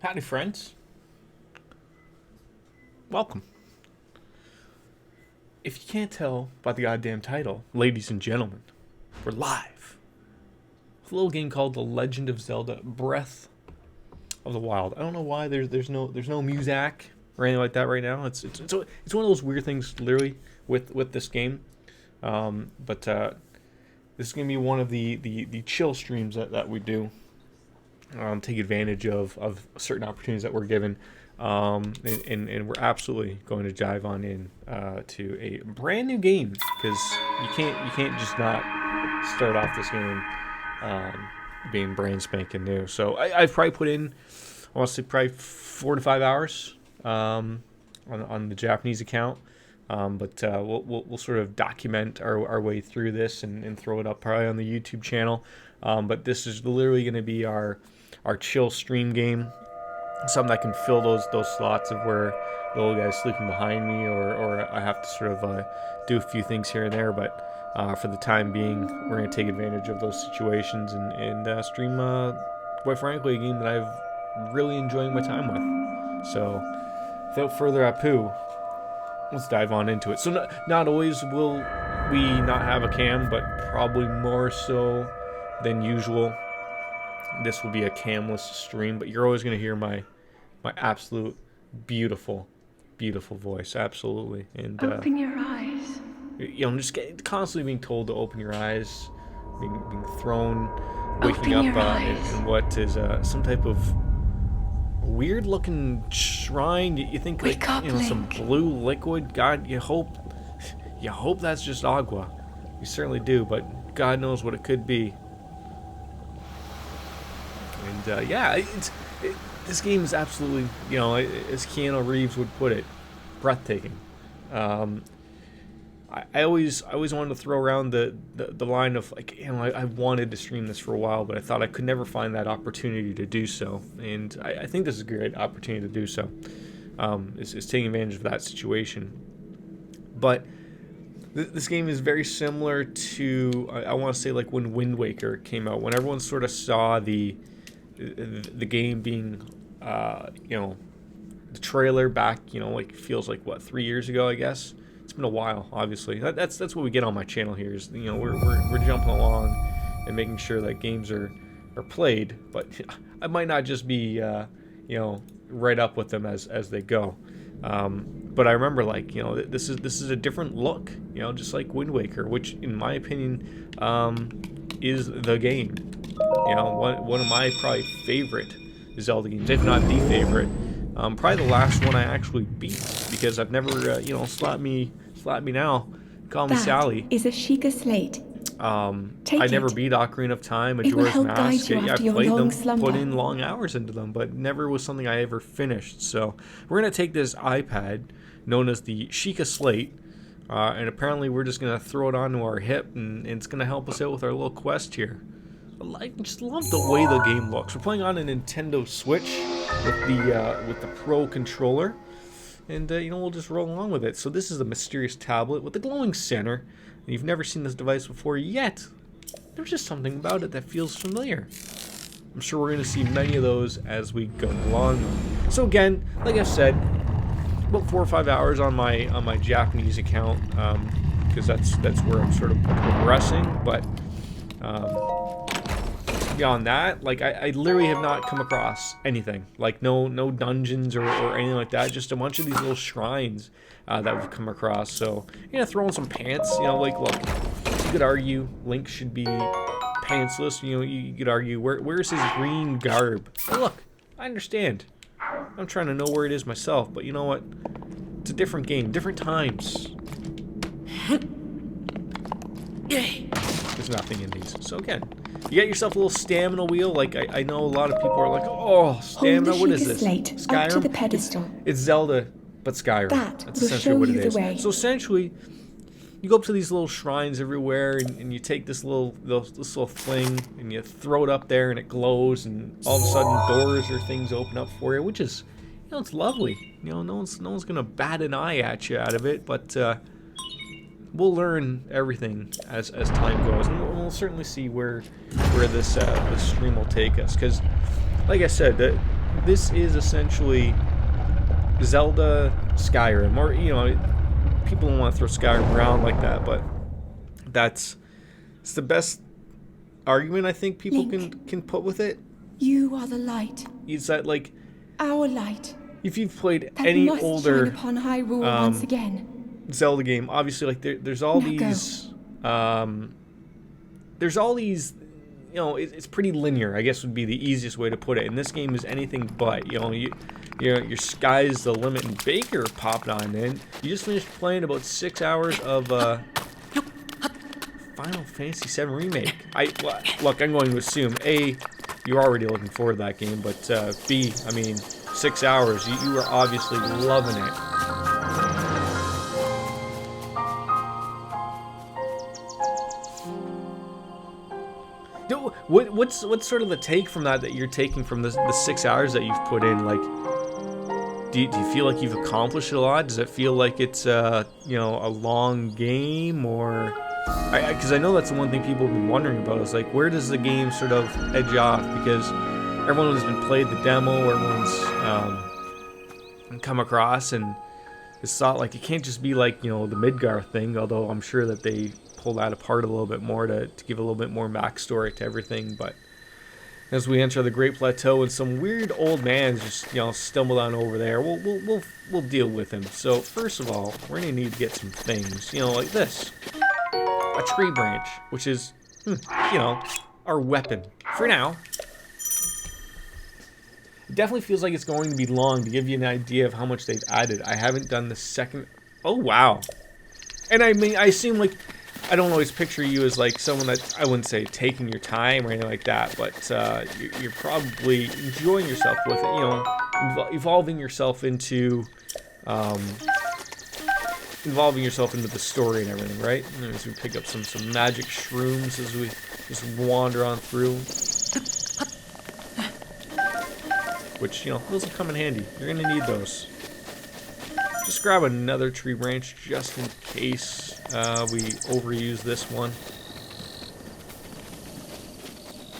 Howdy, friends. Welcome. If you can't tell by the goddamn title, ladies and gentlemen, we're live. With a little game called The Legend of Zelda: Breath of the Wild. I don't know why there's no music or anything like that right now. It's one of those weird things, literally, with this game. But this is gonna be one of the chill streams that we do. Take advantage of certain opportunities that we're given, and we're absolutely going to dive on in to a brand new game, because you can't just not start off this game being brand spanking new. So I've probably put in, I want to say, probably 4 to 5 hours on the Japanese account. But we'll sort of document our way through this and throw it up probably on the YouTube channel. But this is literally going to be our chill stream game, something that can fill those slots of where the little guy's sleeping behind me, or I have to sort of do a few things here and there. But for the time being, we're going to take advantage of those situations and stream, quite frankly, a game that I've really enjoyed my time with. So without further ado, let's dive on into it. So not always will we not have a cam, but probably more so than usual, this will be a camless stream. But you're always going to hear my absolute beautiful voice, absolutely. And open your eyes. I'm just constantly being told to open your eyes, being thrown, waking up in what is some type of weird looking shrine. You think, like, some blue liquid. God, you hope that's just agua. You certainly do, but God knows what it could be. And this game is absolutely, as Keanu Reeves would put it, breathtaking. I always wanted to throw around the line of, like, I wanted to stream this for a while, but I thought I could never find that opportunity to do so. And I think this is a great opportunity to do so. Is taking advantage of that situation. But this game is very similar to, I want to say, like when Wind Waker came out, when everyone sort of saw the game being, the trailer back, like, feels like, what, 3 years ago, I guess. It's been a while, obviously. That's what we get on my channel here. Is, we're jumping along and making sure that games are played, but I might not just be right up with them as they go. But I remember, like, this is a different look, just like Wind Waker, which in my opinion is the game. One of my probably favorite Zelda games, if not the favorite. Probably the last one I actually beat, because I've never, slap me now, call me Sally. Is a Sheikah slate. I never beat Ocarina of Time, Majora's Mask. Yeah, I played them, put in long hours into them, but never was something I ever finished. So we're gonna take this iPad, known as the Sheikah Slate, and apparently we're just gonna throw it onto our hip, and it's gonna help us out with our little quest here. I just love the way the game looks. We're playing on a Nintendo Switch with the Pro controller, and we'll just roll along with it. So this is a mysterious tablet with a glowing center, and you've never seen this device before, yet there's just something about it that feels familiar. I'm sure we're going to see many of those as we go along. So again, like I said, about 4 or 5 hours on my Japanese account, because that's where I'm sort of progressing. But beyond that, like, I literally have not come across anything, like no dungeons or anything like that, just a bunch of these little shrines that we've come across. So throw in some pants, like, look, you could argue Link should be pantsless. You could argue where's his green garb. But look, I understand, I'm trying to know where it is myself, but you know what, it's a different game, different times. There's nothing in these. So again, you got yourself a little stamina wheel. Like, I know a lot of people are like, oh, stamina, what is this? Skyrim? Up to the pedestal. It's Zelda, but Skyrim. That's essentially what it is. So essentially, you go up to these little shrines everywhere, and you take this little thing, and you throw it up there, and it glows, and all of a sudden doors or things open up for you, which is, it's lovely. No one's gonna bat an eye at you out of it, but we'll learn everything as time goes, and we'll certainly see where this stream will take us. Because, like I said, this is essentially Zelda Skyrim, or people don't want to throw Skyrim around like that, but it's the best argument I think people Link, can put with it. you are the light. Is that like Our light. if you've played That any must older shine upon Hyrule once again. Zelda game, obviously like there's all Now these there's all these, it's pretty linear, I guess would be the easiest way to put it. And this game is anything but, your sky's the limit. And Baker popped on in. You just finished playing about 6 hours of Final Fantasy VII Remake. Look, I'm going to assume A, you're already looking forward to that game, but B, I mean, 6 hours. You are obviously loving it. What's sort of the take from that you're taking from the 6 hours that you've put in? Like, do you feel like you've accomplished a lot? Does it feel like it's a long game, or because I know that's the one thing people have been wondering about is like, where does the game sort of edge off? Because everyone has been played the demo, everyone's come across and has thought like it can't just be like the Midgar thing. Although I'm sure that they pull that apart a little bit more to give a little bit more backstory to everything. But as we enter the Great Plateau and some weird old man just stumbled on over there, we'll deal with him. So first of all, we're gonna need to get some things like this, a tree branch, which is our weapon for now. It definitely feels like it's going to be long to give you an idea of how much they've added. I haven't done the second. Oh wow. And I mean, I seem like I don't always picture you as like someone that, I wouldn't say taking your time or anything like that, but you're probably enjoying yourself with it, evolving yourself into the story and everything, right? And as we pick up some magic shrooms as we just wander on through, which those will come in handy. You're gonna need those. Just grab another tree branch just in case we overuse this one.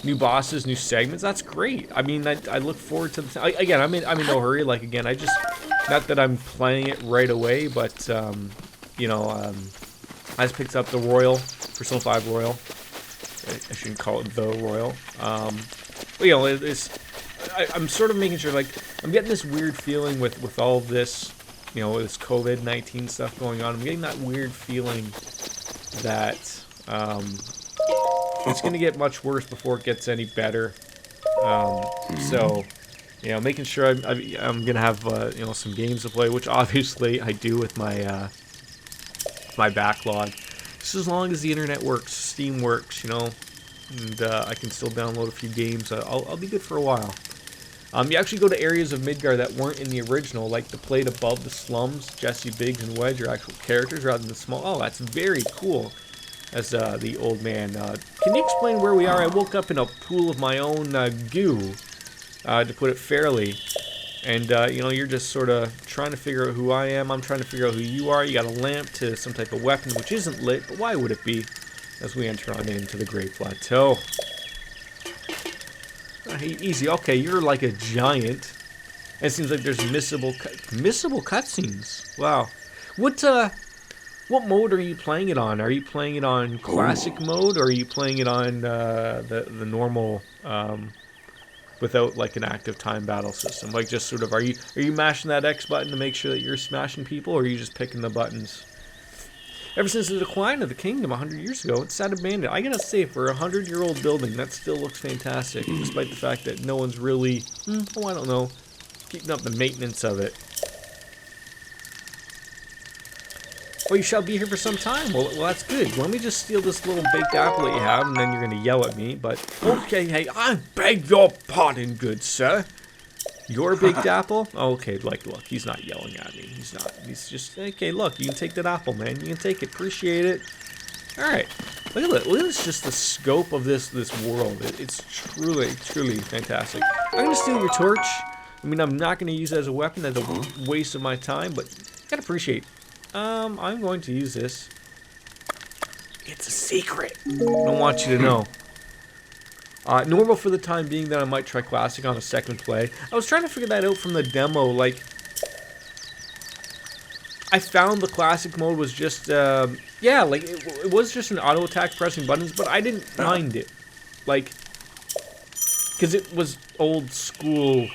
New bosses, new segments. That's great. I mean, I look forward to again. I'm in no hurry. Like again, I just not that I'm playing it right away, but I just picked up the Royal Persona 5 Royal. I shouldn't call it the Royal. But I'm sort of making sure, like, I'm getting this weird feeling with all of this. This COVID-19 stuff going on, I'm getting that weird feeling that it's going to get much worse before it gets any better. So, making sure I'm going to have, some games to play, which obviously I do with my my backlog. Just as long as the internet works, Steam works, and I can still download a few games, I'll be good for a while. You actually go to areas of Midgar that weren't in the original, like the plate above the slums. Jesse, Biggs, and Wedge are actual characters rather than the small. Oh, that's very cool. As the old man. Can you explain where we are? I woke up in a pool of my own goo, to put it fairly. And, you're just sort of trying to figure out who I am. I'm trying to figure out who you are. You got a lamp to some type of weapon, which isn't lit, but why would it be? As we enter on into the Great Plateau. Easy. Okay, you're like a giant. And it seems like there's missable cutscenes. Wow. What mode are you playing it on? Are you playing it on classic mode, or are you playing it on the normal without like an active time battle system? Like just sort of are you mashing that X button to make sure that you're smashing people, or are you just picking the buttons? Ever since the decline of the kingdom 100 years ago, it's sat abandoned. I gotta say, for a 100-year-old building, that still looks fantastic, despite the fact that no one's really, I don't know, keeping up the maintenance of it. Well, you shall be here for some time. Well, that's good. Let me just steal this little baked apple that you have, and then you're gonna yell at me. But okay, hey, I beg your pardon, good sir. Your baked apple? Okay, like, look, he's not yelling at me. He's not. He's just, okay, look, you can take that apple, man. You can take it. Appreciate it. All right. Look at that. Look at this, just the scope of this world. It's truly, truly fantastic. I'm going to steal your torch. I mean, I'm not going to use it as a weapon. That's a waste of my time, but you got to appreciate. I'm going to use this. It's a secret. I don't want you to know. Normal for the time being, then I might try Classic on a second play. I was trying to figure that out from the demo. Like, I found the Classic mode was just, yeah, like, it was just an auto attack pressing buttons, but I didn't mind it. Like, because it was old school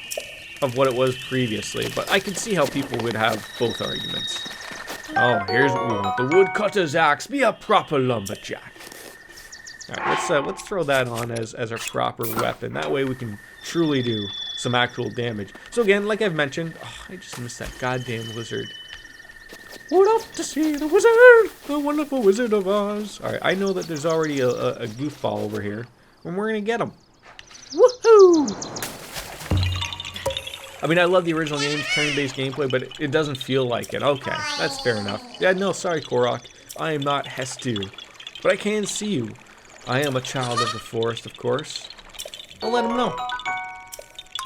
of what it was previously, but I could see how people would have both arguments. Oh, here's what we want. The woodcutter's axe. Be a proper lumberjack. Alright, let's throw that on as our proper weapon. That way we can truly do some actual damage. So again, like I've mentioned, I just missed that goddamn lizard. We're off to see the wizard, the wonderful Wizard of Oz. Alright, I know that there's already a goofball over here, and we're gonna get him. Woohoo! I mean, I love the original game's turn-based gameplay, but it doesn't feel like it. Okay, that's fair enough. Yeah, no, sorry, Korok. I am not Hestu, but I can see you. I am a child of the forest, of course. I'll let him know.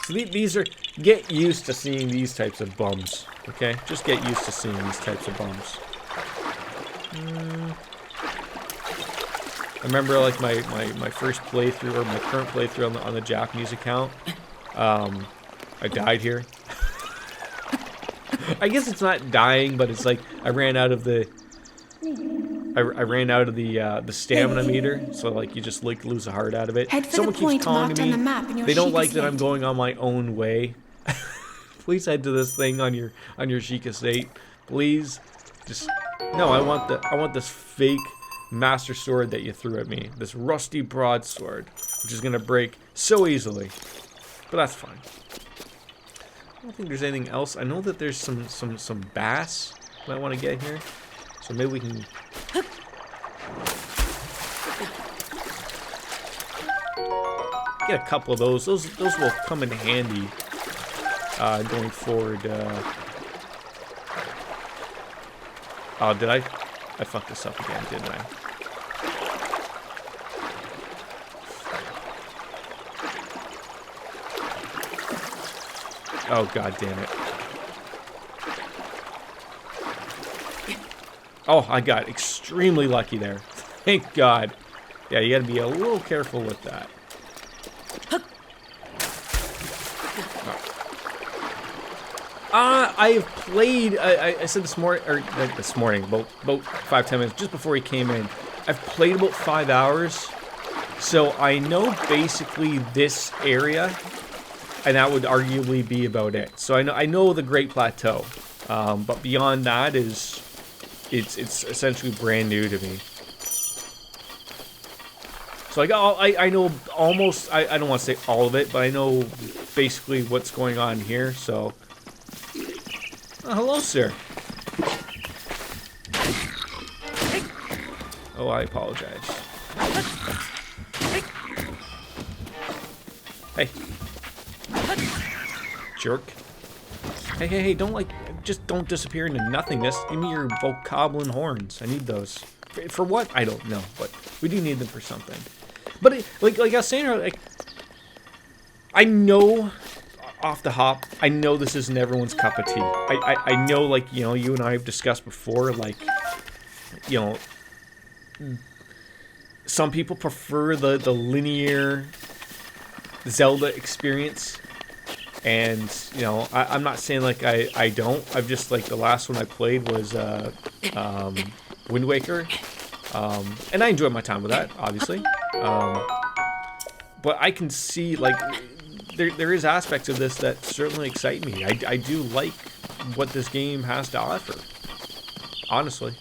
So these are... Get used to seeing these types of bums, okay? Just get used to seeing these types of bums. I remember, like, my first playthrough, or my current playthrough on the Japanese account. I died here. I guess it's not dying, but it's like I ran out of the stamina meter, so like you just like lose a heart out of it. Head for Someone the keeps point calling marked to on me. the map in your They don't Sheikah like that I'm slate. going on my own way. Please head to this thing on your Sheikah slate. Please, just no. I want this fake master sword that you threw at me. This rusty broadsword, which is gonna break so easily. But that's fine. I don't think there's anything else. I know that there's some bass might want to get here, so maybe we can. Get a couple of those. Those will come in handy going forward. Oh, did I fucked this up again, didn't I? Oh, god damn it. Oh, I got extremely lucky there. Thank God. Yeah, you gotta be a little careful with that. I have played, I said this morning, or like this morning, about 5-10 minutes, just before he came in. I've played about 5 hours, so I know basically this area, and that would arguably be about it. So I know the Great Plateau, but beyond that it's essentially brand new to me. So I know almost, I don't want to say all of it, but I know basically what's going on here. So, hello, sir. Oh, I apologize. Hey. Jerk. Hey, just don't disappear into nothingness. Give me your bokoblin horns. I need those. For what? I don't know, but we do need them for something. But like I was saying earlier, like, I know off the hop, I know this isn't everyone's cup of tea. I know, like, you know, you and I have discussed before, like, you know, some people prefer the linear Zelda experience. And, you know, I'm not saying, like, I don't. I've just, like, the last one I played was Wind Waker. And I enjoyed my time with that, obviously. But I can see, like, there is aspects of this that certainly excite me. I do like what this game has to offer. Honestly.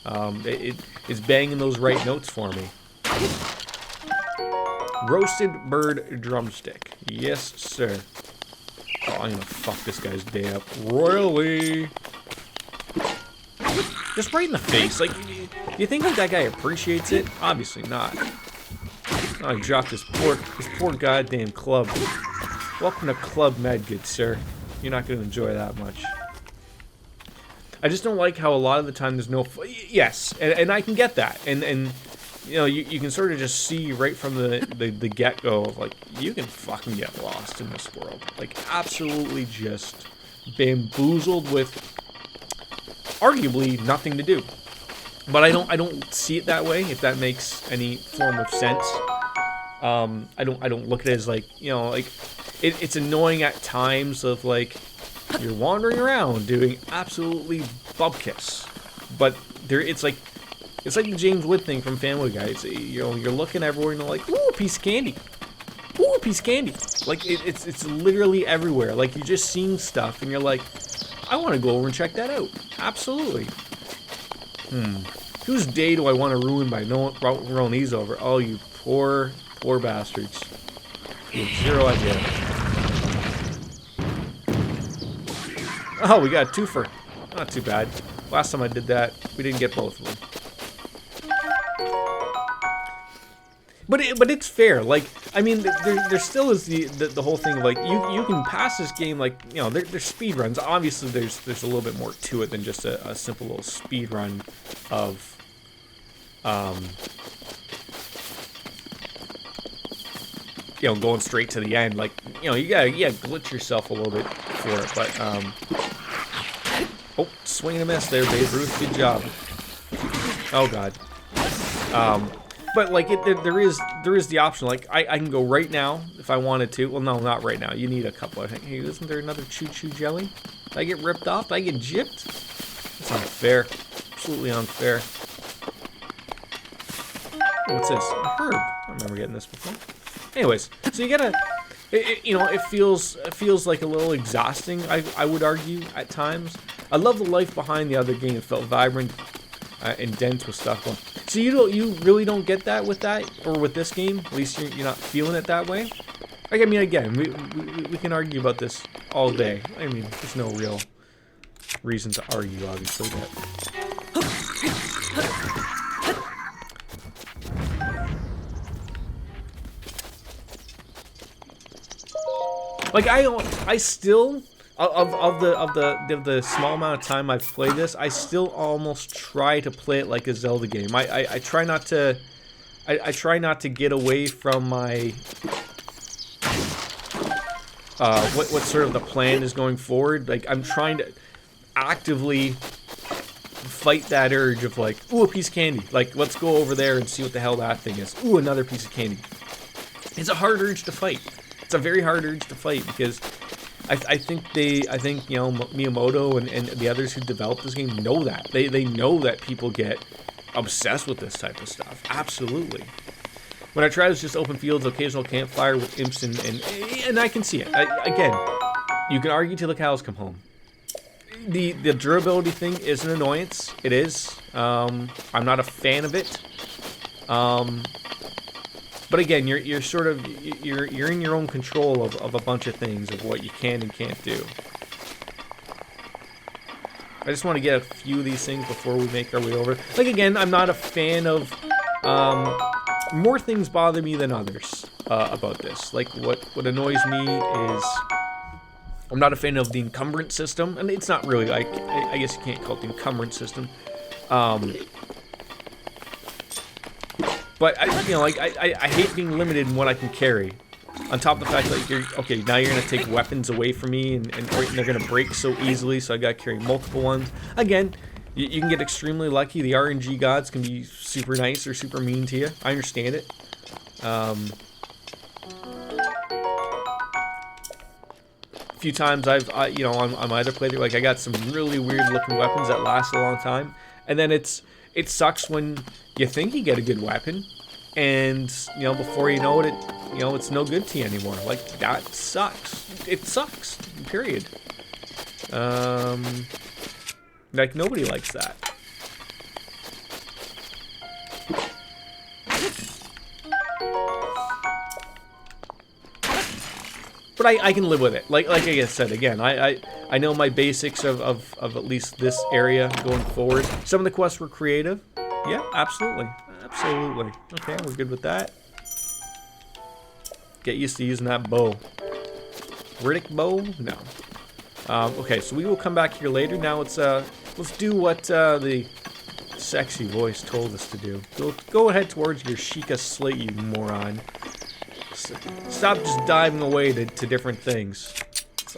It's banging those right notes for me. Roasted bird drumstick. Yes, sir. Oh, I'm gonna fuck this guy's day up royally. Just right in the face. Like, you think like that guy appreciates it? Obviously not. Oh, I dropped this poor goddamn club. Welcome to Club Med, good sir. You're not gonna enjoy that much. I just don't like how a lot of the time there's no. Yes, and I can get that, and you know, you can sort of just see right from the get-go of, like, you can fucking get lost in this world. Like, absolutely just bamboozled with arguably nothing to do. But I don't see it that way, if that makes any form of sense. I don't look at it as like, you know, like it's annoying at times of like you're wandering around doing absolutely bupkis, but it's like the James Wood thing from Family Guy. It's, you know, you're looking everywhere and you're like, ooh, a piece of candy. Ooh, a piece of candy. Like it's literally everywhere. Like you're just seeing stuff and you're like, I want to go over and check that out. Absolutely. Whose day do I want to ruin by rolling these over? Oh, you poor bastards. You have zero idea. Oh, we got a twofer. Not too bad. Last time I did that, we didn't get both of them. But it's fair. Like, I mean, there still is the whole thing of like you can pass this game like, you know, there's speed runs. Obviously, there's a little bit more to it than just a simple little speed run of you know, going straight to the end. Like, you know, you gotta glitch yourself a little bit for it. But oh, swing and a miss there, Babe Ruth. Good job. Oh God. But like there is the option. Like I can go right now if I wanted to. Well, no, not right now. You need a couple. I think. Hey, isn't there another choo-choo jelly? Did I get ripped off? Did I get gypped? That's unfair. Absolutely unfair. What's this? A herb. I remember getting this before. Anyways, so you gotta. You know, it feels like a little exhausting. I would argue at times. I love the life behind the other game. It felt vibrant and dense with stuff. So you really don't get that with this game. At least you're not feeling it that way. Like, I mean, again, we can argue about this all day. I mean, there's no real reason to argue, obviously. But like I still. Of the small amount of time I've played this, I still almost try to play it like a Zelda game. I try not to try not to get away from my what sort of the plan is going forward. Like, I'm trying to actively fight that urge of like, ooh, a piece of candy. Like, let's go over there and see what the hell that thing is. Ooh, another piece of candy. It's a hard urge to fight. It's a very hard urge to fight because I think you know, Miyamoto and the others who developed this game know that. They know that people get obsessed with this type of stuff. Absolutely. When I try, it's just open fields, occasional campfire with imps, and I can see it. Again, you can argue till the cows come home. The durability thing is an annoyance. It is. I'm not a fan of it. But again, you're sort of you're in your own control of a bunch of things, of what you can and can't do. I just want to get a few of these things before we make our way over. Like, again, I'm not a fan of more things bother me than others about this. Like, what annoys me is I'm not a fan of the encumbrance system, and it's not really like, I guess you can't call it the encumbrance system. But I hate being limited in what I can carry. On top of the fact that now you're gonna take weapons away from me, and they're gonna break so easily, so I gotta carry multiple ones. Again, you can get extremely lucky. The RNG gods can be super nice or super mean to you. I understand it. A few times on my other playthrough, like, I got some really weird looking weapons that last a long time, and then it sucks when you think you get a good weapon, and before you know it, it's no good to you anymore. Like, that sucks. It sucks. Period. Like, nobody likes that. But I can live with it. Like I said, again, I know my basics of at least this area going forward. Some of the quests were creative. Yeah, absolutely. Absolutely. Okay, we're good with that. Get used to using that bow. Riddick bow? No. Okay, so we will come back here later. Now let's do what the sexy voice told us to do. Go ahead towards your Sheikah Slate, you moron. Stop just diving away to different things.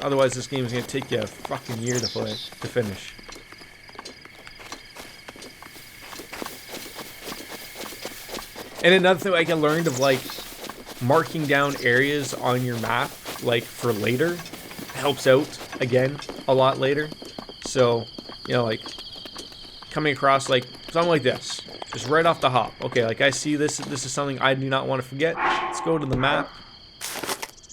Otherwise, this game is going to take you a fucking year to finish. And another thing I learned of, like, marking down areas on your map, like, for later, helps out, again, a lot later. So, you know, like, coming across, like, something like this. Just right off the hop. Okay, like, I see this is something I do not want to forget. Let's go to the map.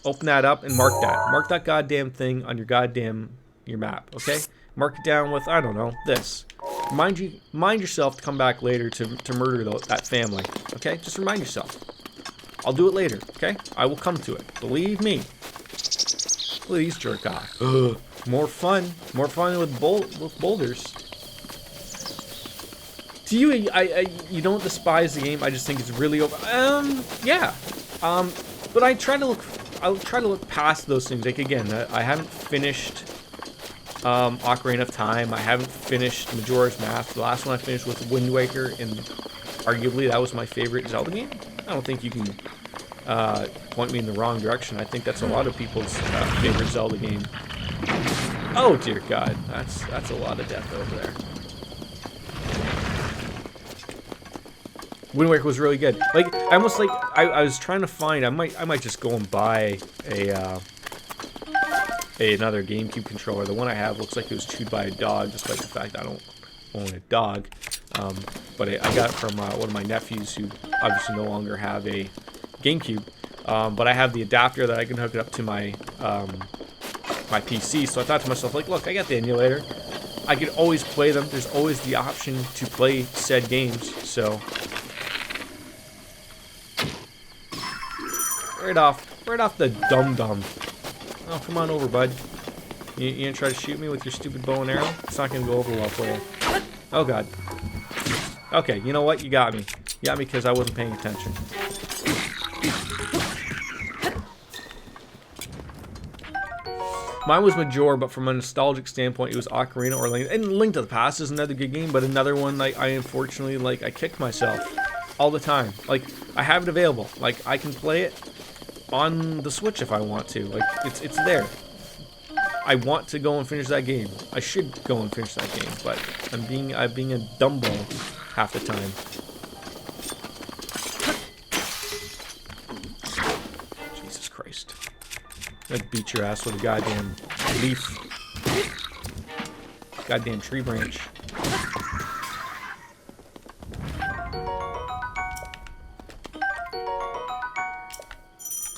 Open that up and mark that. Mark that goddamn thing on your map, okay? Mark it down with, I don't know, this. Mind yourself to come back later to murder that family, okay? Just remind yourself. I'll do it later, okay? I will come to it. Believe me. Please jerk off. Ugh. More fun with boulders. Do you? You don't despise the game? I just think it's really over. Yeah. But I'll try to look past those things. Like, again, I haven't finished Ocarina of Time. I haven't finished Majora's Mask. The last one I finished was Wind Waker, and arguably that was my favorite Zelda game. I don't think you can point me in the wrong direction. I think that's a lot of people's favorite Zelda game. Oh dear God, that's a lot of death over there. Wind Waker was really good. Like, I almost like I was trying to find. I might just go and buy another GameCube controller. The one I have looks like it was chewed by a dog, despite the fact I don't own a dog. But I got it from one of my nephews who obviously no longer have a GameCube. But I have the adapter that I can hook it up to my my PC. So I thought to myself, like, look, I got the emulator. I could always play them. There's always the option to play said games. So right off the dum-dum. Oh, come on over, bud. You gonna try to shoot me with your stupid bow and arrow? It's not gonna go over well for you. Oh God. Okay, you know what? You got me. You got me because I wasn't paying attention. Mine was Majora, but from a nostalgic standpoint, it was Ocarina or Link. And Link to the Past is another good game, but another one, like, I unfortunately, like, I kick myself all the time. Like, I have it available. Like, I can play it on the Switch if I want to. Like, it's there. I want to go and finish that game. I should go and finish that game, but I'm being a dumbo half the time. Jesus Christ. I'd beat your ass with a goddamn leaf. Goddamn tree branch.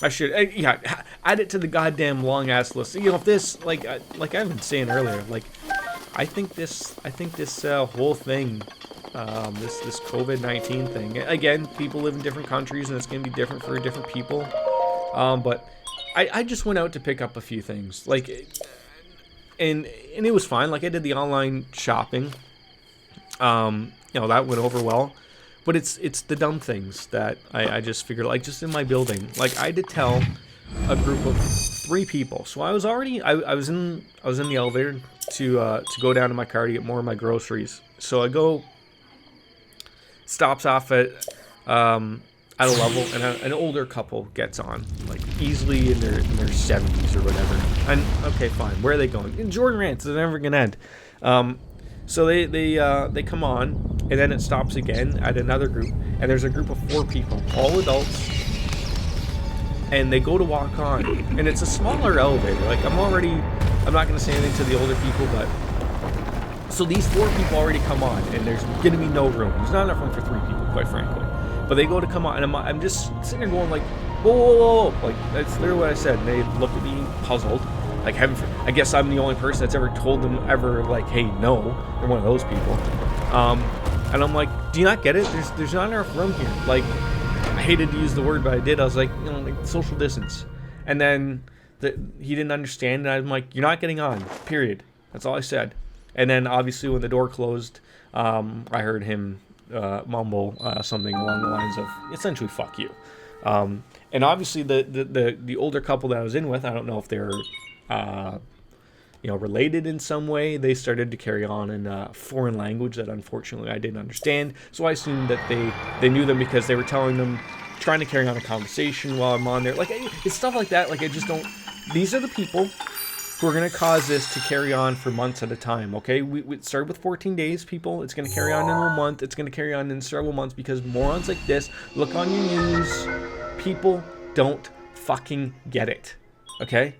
I should, yeah, add it to the goddamn long ass list. You know, if this, like I've been saying earlier, like, I think this whole thing, this COVID-19 thing. Again, people live in different countries, and it's gonna be different for different people. But I just went out to pick up a few things, like, and it was fine. Like, I did the online shopping. You know, that went over well. But it's the dumb things that I just figured, like, just in my building. Like, I had to tell a group of 3 people. So I was already I was in the elevator to go down to my car to get more of my groceries. So I go, stops off at a level, and an older couple gets on, like, easily in their 70s or whatever. And okay, fine. Where are they going? In Jordan Rants. It's never gonna end. So they come on, and then it stops again at another group, and there's a group of 4 people, all adults, and they go to walk on, and it's a smaller elevator. Like, I'm not gonna say anything to the older people, but so these 4 people already come on, and there's gonna be no room. There's not enough room for 3 people, quite frankly. But they go to come on, and I'm just sitting there going, like, whoa, whoa, whoa. Like, that's literally what I said. And they look at me puzzled. Like, I guess I'm the only person that's ever told them ever, like, hey, no. They're one of those people. And I'm like, do you not get it? There's not enough room here. Like, I hated to use the word, but I did. I was like, you know, like, social distance. And then he didn't understand, and I'm like, you're not getting on, period. That's all I said. And then, obviously, when the door closed, I heard him mumble something along the lines of, essentially, fuck you. And obviously, the older couple that I was in with, I don't know if they're you know, related in some way. They started to carry on in a foreign language that unfortunately I didn't understand. So I assumed that they knew them because they were telling them, trying to carry on a conversation while I'm on there. Like, it's stuff like that. Like, I just don't. These are the people who are going to cause this to carry on for months at a time. Okay, we started with 14 days, people. It's going to carry on into a month. It's going to carry on in several months because morons like this look on your news. People don't fucking get it. Okay?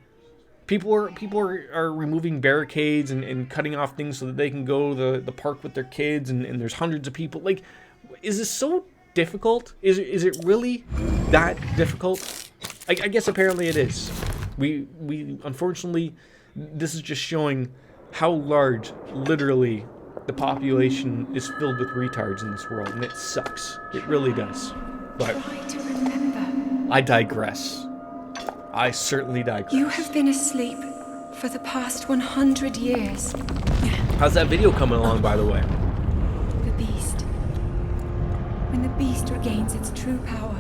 People are removing barricades and cutting off things so that they can go to the park with their kids, and there's hundreds of people. Like, is this so difficult? Is it really that difficult? I guess apparently it is. We unfortunately, this is just showing how large, literally, the population is filled with retards in this world, and it sucks. It really does. But Try to remember. I digress. I certainly digress. You have been asleep for the past 100 years. How's that video coming along, by the way? The beast. When the beast regains its true power,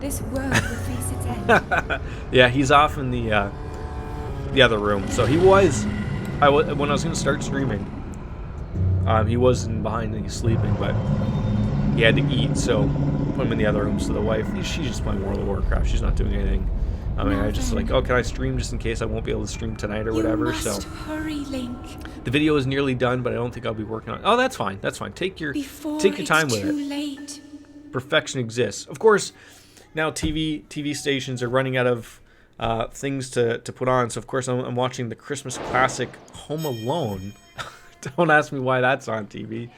this world will face its end. Yeah, he's off in the other room. So he was, when I was going to start streaming, he wasn't behind me sleeping, but he had to eat, so put him in the other room. So the wife, she's just playing World of Warcraft. She's not doing anything. I mean, I just like, oh, can I stream just in case I won't be able to stream tonight or whatever? You must So hurry, Link. the video is nearly done, but I don't think I'll be working on it. Oh, that's fine. That's fine. Take your time with too it. late. Perfection exists. Of course, now TV stations are running out of things to put on. So of course I'm watching the Christmas classic Home Alone. Don't ask me why that's on TV.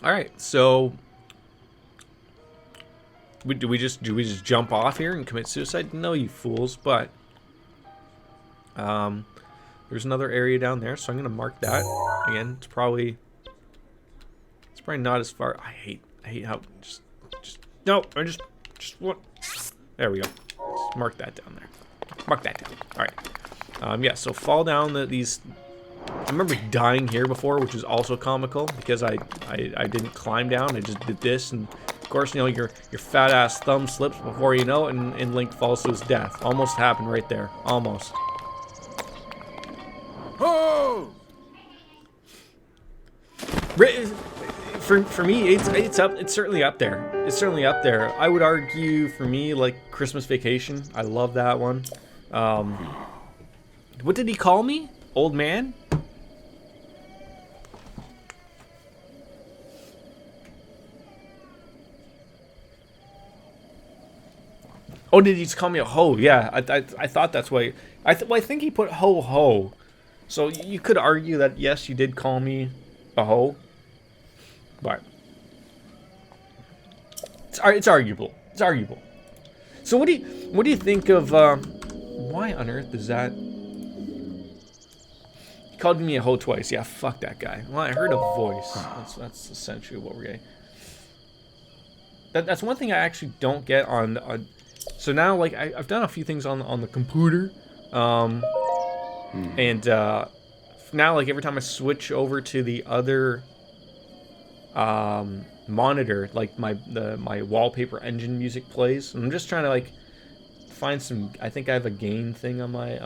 All right, so do we just jump off here and commit suicide? No, you fools. But there's another area down there, so I'm gonna mark that. Again, it's probably not as far. I hate how just no. I just what? There we go. Just mark that down there. Mark that down. All right. Yeah. So fall down these. I remember dying here before, which is also comical because I didn't climb down. I just did this, and of course, you know, your fat ass thumb slips before you know it, and Link falls to his death. Almost happened right there. Almost. Oh! For me, it's up. It's certainly up there. It's certainly up there. I would argue for me, like Christmas Vacation. I love that one. What did he call me? Old man? Oh, did he just call me a hoe? Yeah, I thought that's why. I think he put ho ho. So you could argue that yes, you did call me a hoe, but it's arguable. It's arguable. So what do you think of? Why on earth is that? He called me a hoe twice. Yeah, fuck that guy. Well, I heard a voice. That's essentially what we're getting. That's one thing I actually don't get on. So now, like, I've done a few things on the computer, and now, like, every time I switch over to the other monitor, like my wallpaper engine music plays. And I'm just trying to like find some. I think I have a gain thing on my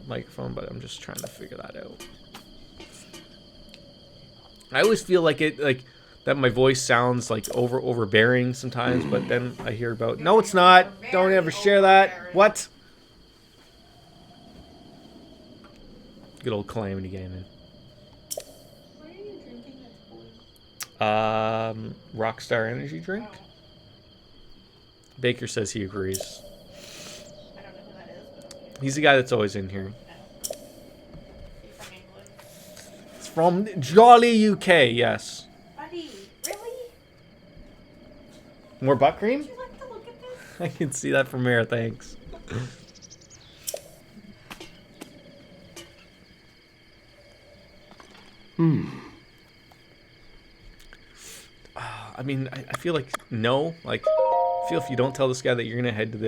microphone, but I'm just trying to figure that out. I always feel like that my voice sounds like overbearing sometimes, but then I hear about, no, it's not. Don't ever share that. What? Good old Calamity Gaming. What are you drinking that's blue? Rockstar Energy drink. Baker says he agrees. I don't know who that is, but okay. He's the guy that's always in here. You from England? It's from Jolly UK, yes. Buddy, really? More butt cream? Would you like to look at this? I can see that from here, thanks. I mean, I feel like no. Like, I feel if you don't tell this guy that you're gonna head to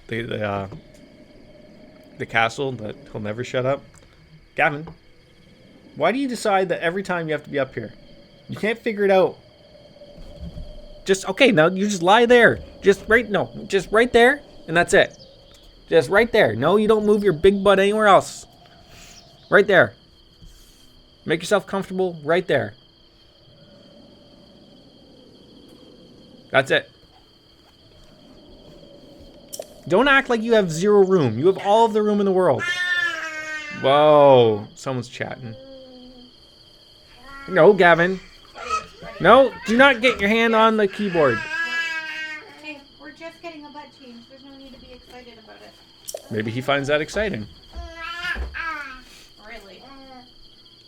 the castle, that he'll never shut up. Gavin, why do you decide that every time you have to be up here? You can't figure it out. Just okay. Now you just lie there. Just right there, and that's it. Just right there. No, you don't move your big butt anywhere else. Right there. Make yourself comfortable right there. That's it. Don't act like you have zero room. You have all of the room in the world. Whoa. Someone's chatting. No, Gavin. Buddy, No, do not get your hand on the keyboard. Hey, we're just getting a butt change. There's no need to be excited about it. Maybe he finds that exciting. Really?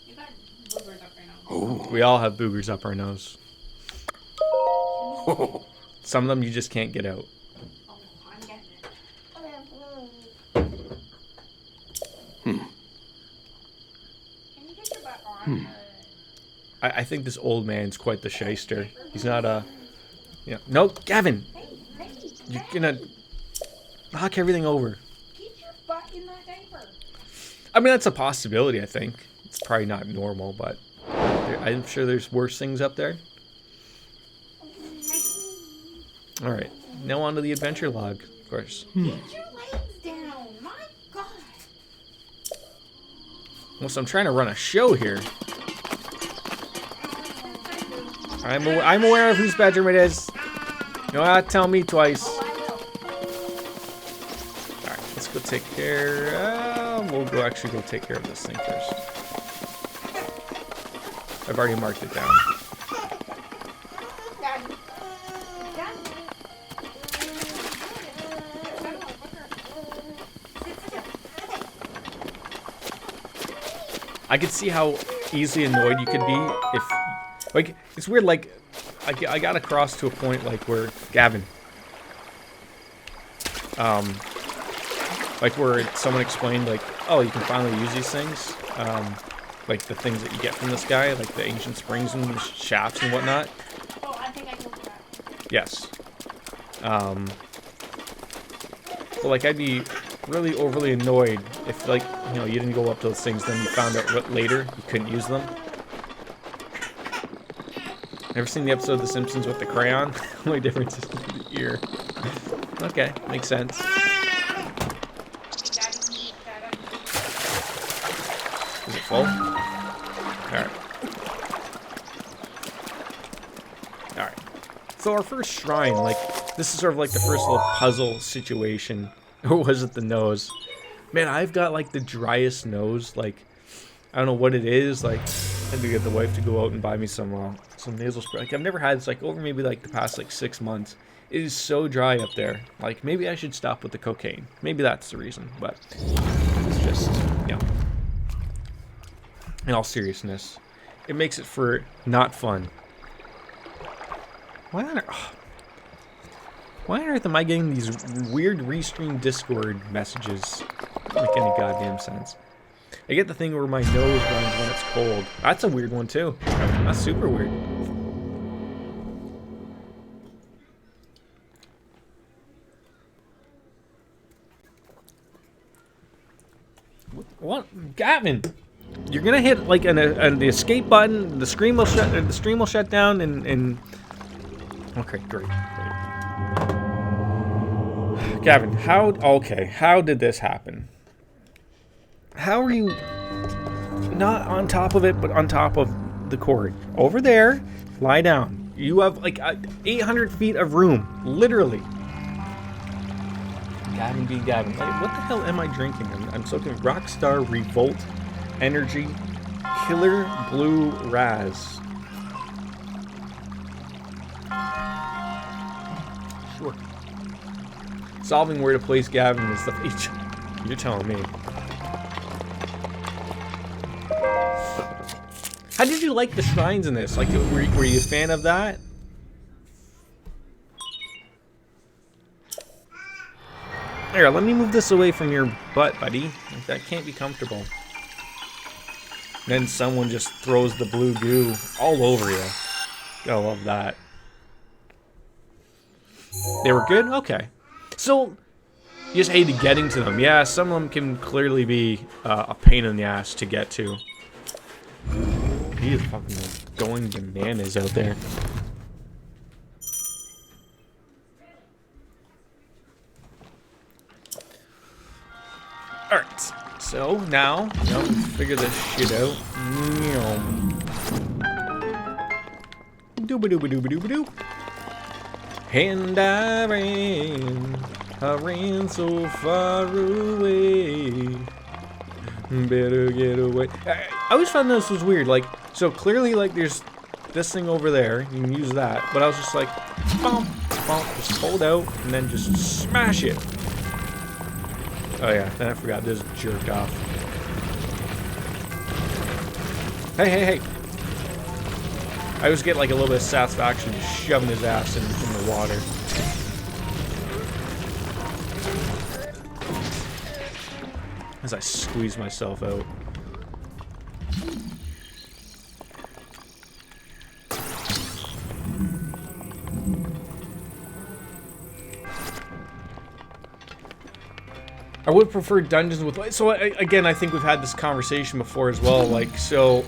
You got boogers up right now. Oh. We all have boogers up our nose. Some of them you just can't get out. Oh, I'm getting it. Hmm. Can you get your butt on? I think this old man's quite the shyster. He's not a... Yeah. No, Gavin! You're gonna knock everything over. Get your butt in that diaper. I mean, that's a possibility, I think. It's probably not normal, but I'm sure there's worse things up there. Alright, now on to the adventure log, of course. Get your legs down. My God. Well, so I'm trying to run a show here. I'm aware of whose bedroom it is. You don't have to tell me twice. Oh, I will. Alright, let's go take care. We'll actually go take care of this thing first. I've already marked it down. Dad. Dad. I could see how easily annoyed you could be if, like, it's weird, like, I got across to a point, like, where, Gavin, like, where someone explained, like, oh, you can finally use these things, like, the things that you get from this guy, like, the ancient springs and the shafts and whatnot. Oh, I think I can look that. Yes. But, like, I'd be really overly annoyed if, like, you know, you didn't go up to those things, then you found out later you couldn't use them. Ever seen the episode of The Simpsons with the crayon? The only difference is the ear. Okay, makes sense. Is Is it full? Alright. Alright. So our first shrine, like, this is sort of like the first little puzzle situation. Or was it the nose? Man, I've got, like, the driest nose. Like, I don't know what it is. Like, I had to get the wife to go out and buy me some nasal spray. Like, I've never had this, like, over maybe, like, the past, like, 6 months. It is so dry up there. Like, maybe I should stop with the cocaine. Maybe that's the reason. But it's just, you know. In all seriousness, it makes it for not fun. Why on earth am I getting these weird restream Discord messages? Don't make any goddamn sense. I get the thing where my nose runs when it's cold. That's a weird one too. That's super weird. What, Gavin? You're gonna hit like the escape button. The stream will shut down, and okay, great. Gavin, how did this happen? How are you not on top of it, but on top of the cord? Over there, lie down. You have like 800 feet of room, literally. Gavin being Gavin. Like, what the hell am I drinking? I'm soaking Rockstar Revolt Energy Killer Blue Raz. Sure. Solving where to place Gavin is the feature. You're telling me. How did you like the shrines in this? Like, were you a fan of that? Here, let me move this away from your butt, buddy. Like, that can't be comfortable. Then someone just throws the blue goo all over you. Gotta love that. They were good? Okay. So, you just hated getting to them. Yeah, some of them can clearly be a pain in the ass to get to. He is fucking going bananas out there. Alright, so now, figure this shit out. Dooba-dooba-dooba-dooba-doo. And I ran so far away. Better get away. I always found this was weird. Like, so clearly, like, there's this thing over there. You can use that. But I was just like, bump, bump, just hold out and then just smash it. Oh yeah, then I forgot this jerk off. Hey, hey, hey. I always get like a little bit of satisfaction just shoving his ass in the water. As I squeeze myself out. I would prefer dungeons with... So, again, I think we've had this conversation before as well. Like, so...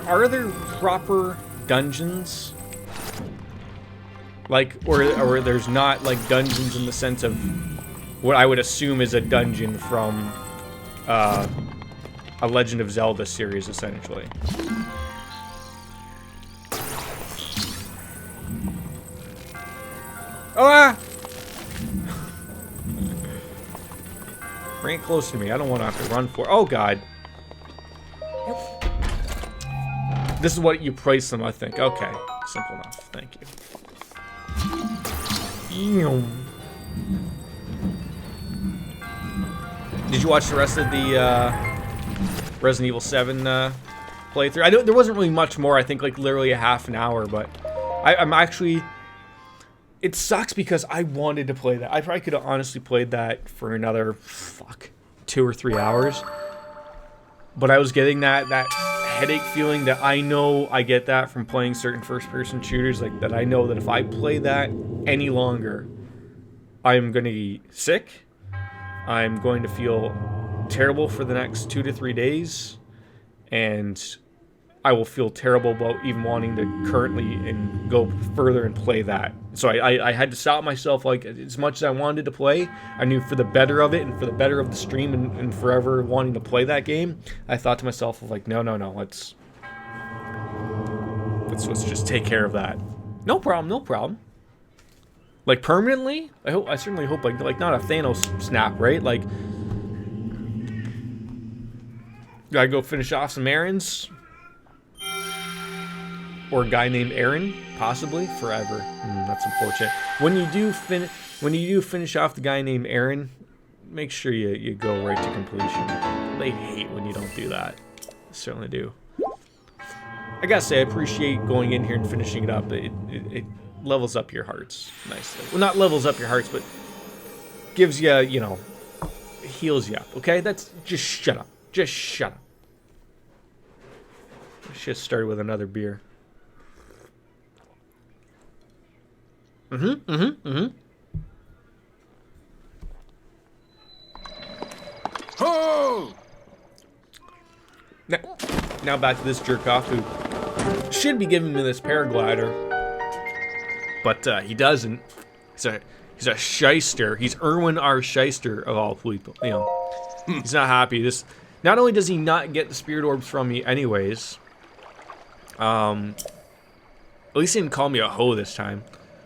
Are there proper dungeons? Like, or there's not, like, dungeons in the sense of what I would assume is a dungeon from a Legend of Zelda series, essentially. Oh, ah! Bring it close to me. I don't want to have to run for it. Oh, God. This is what you price them, I think. Okay. Simple enough. Thank you. Did you watch the rest of the Resident Evil 7 playthrough? I know there wasn't really much more. I think like literally a half an hour, but I'm actually... It sucks because I wanted to play that. I probably could have honestly played that for another, 2 or 3 hours. But I was getting that headache feeling that I know I get that from playing certain first-person shooters. Like, that I know that if I play that any longer, I'm going to be sick. I'm going to feel terrible for the next 2 to 3 days. And I will feel terrible about even wanting to currently and go further and play that. So I had to stop myself, like, as much as I wanted to play, I knew for the better of it and for the better of the stream and forever wanting to play that game, I thought to myself, like, no, let's just take care of that. No problem. Like, permanently? I certainly hope, like not a Thanos snap, right? Like, gotta go finish off some errands. Or a guy named Aaron, possibly forever. That's unfortunate. When you do finish off the guy named Aaron, make sure you go right to completion. They hate when you don't do that. They certainly do. I gotta say, I appreciate going in here and finishing it up. It levels up your hearts nicely. Well, not levels up your hearts, but gives you, heals you up. Okay, that's just shut up. Just shut up. I should have started with another beer. Oh! Now back to this jerk off who should be giving me this paraglider, but he doesn't. He's a shyster. He's Erwin R. Shyster of all people. He's not happy. Not only does he not get the spirit orbs from me, anyways. At least he didn't call me a hoe this time.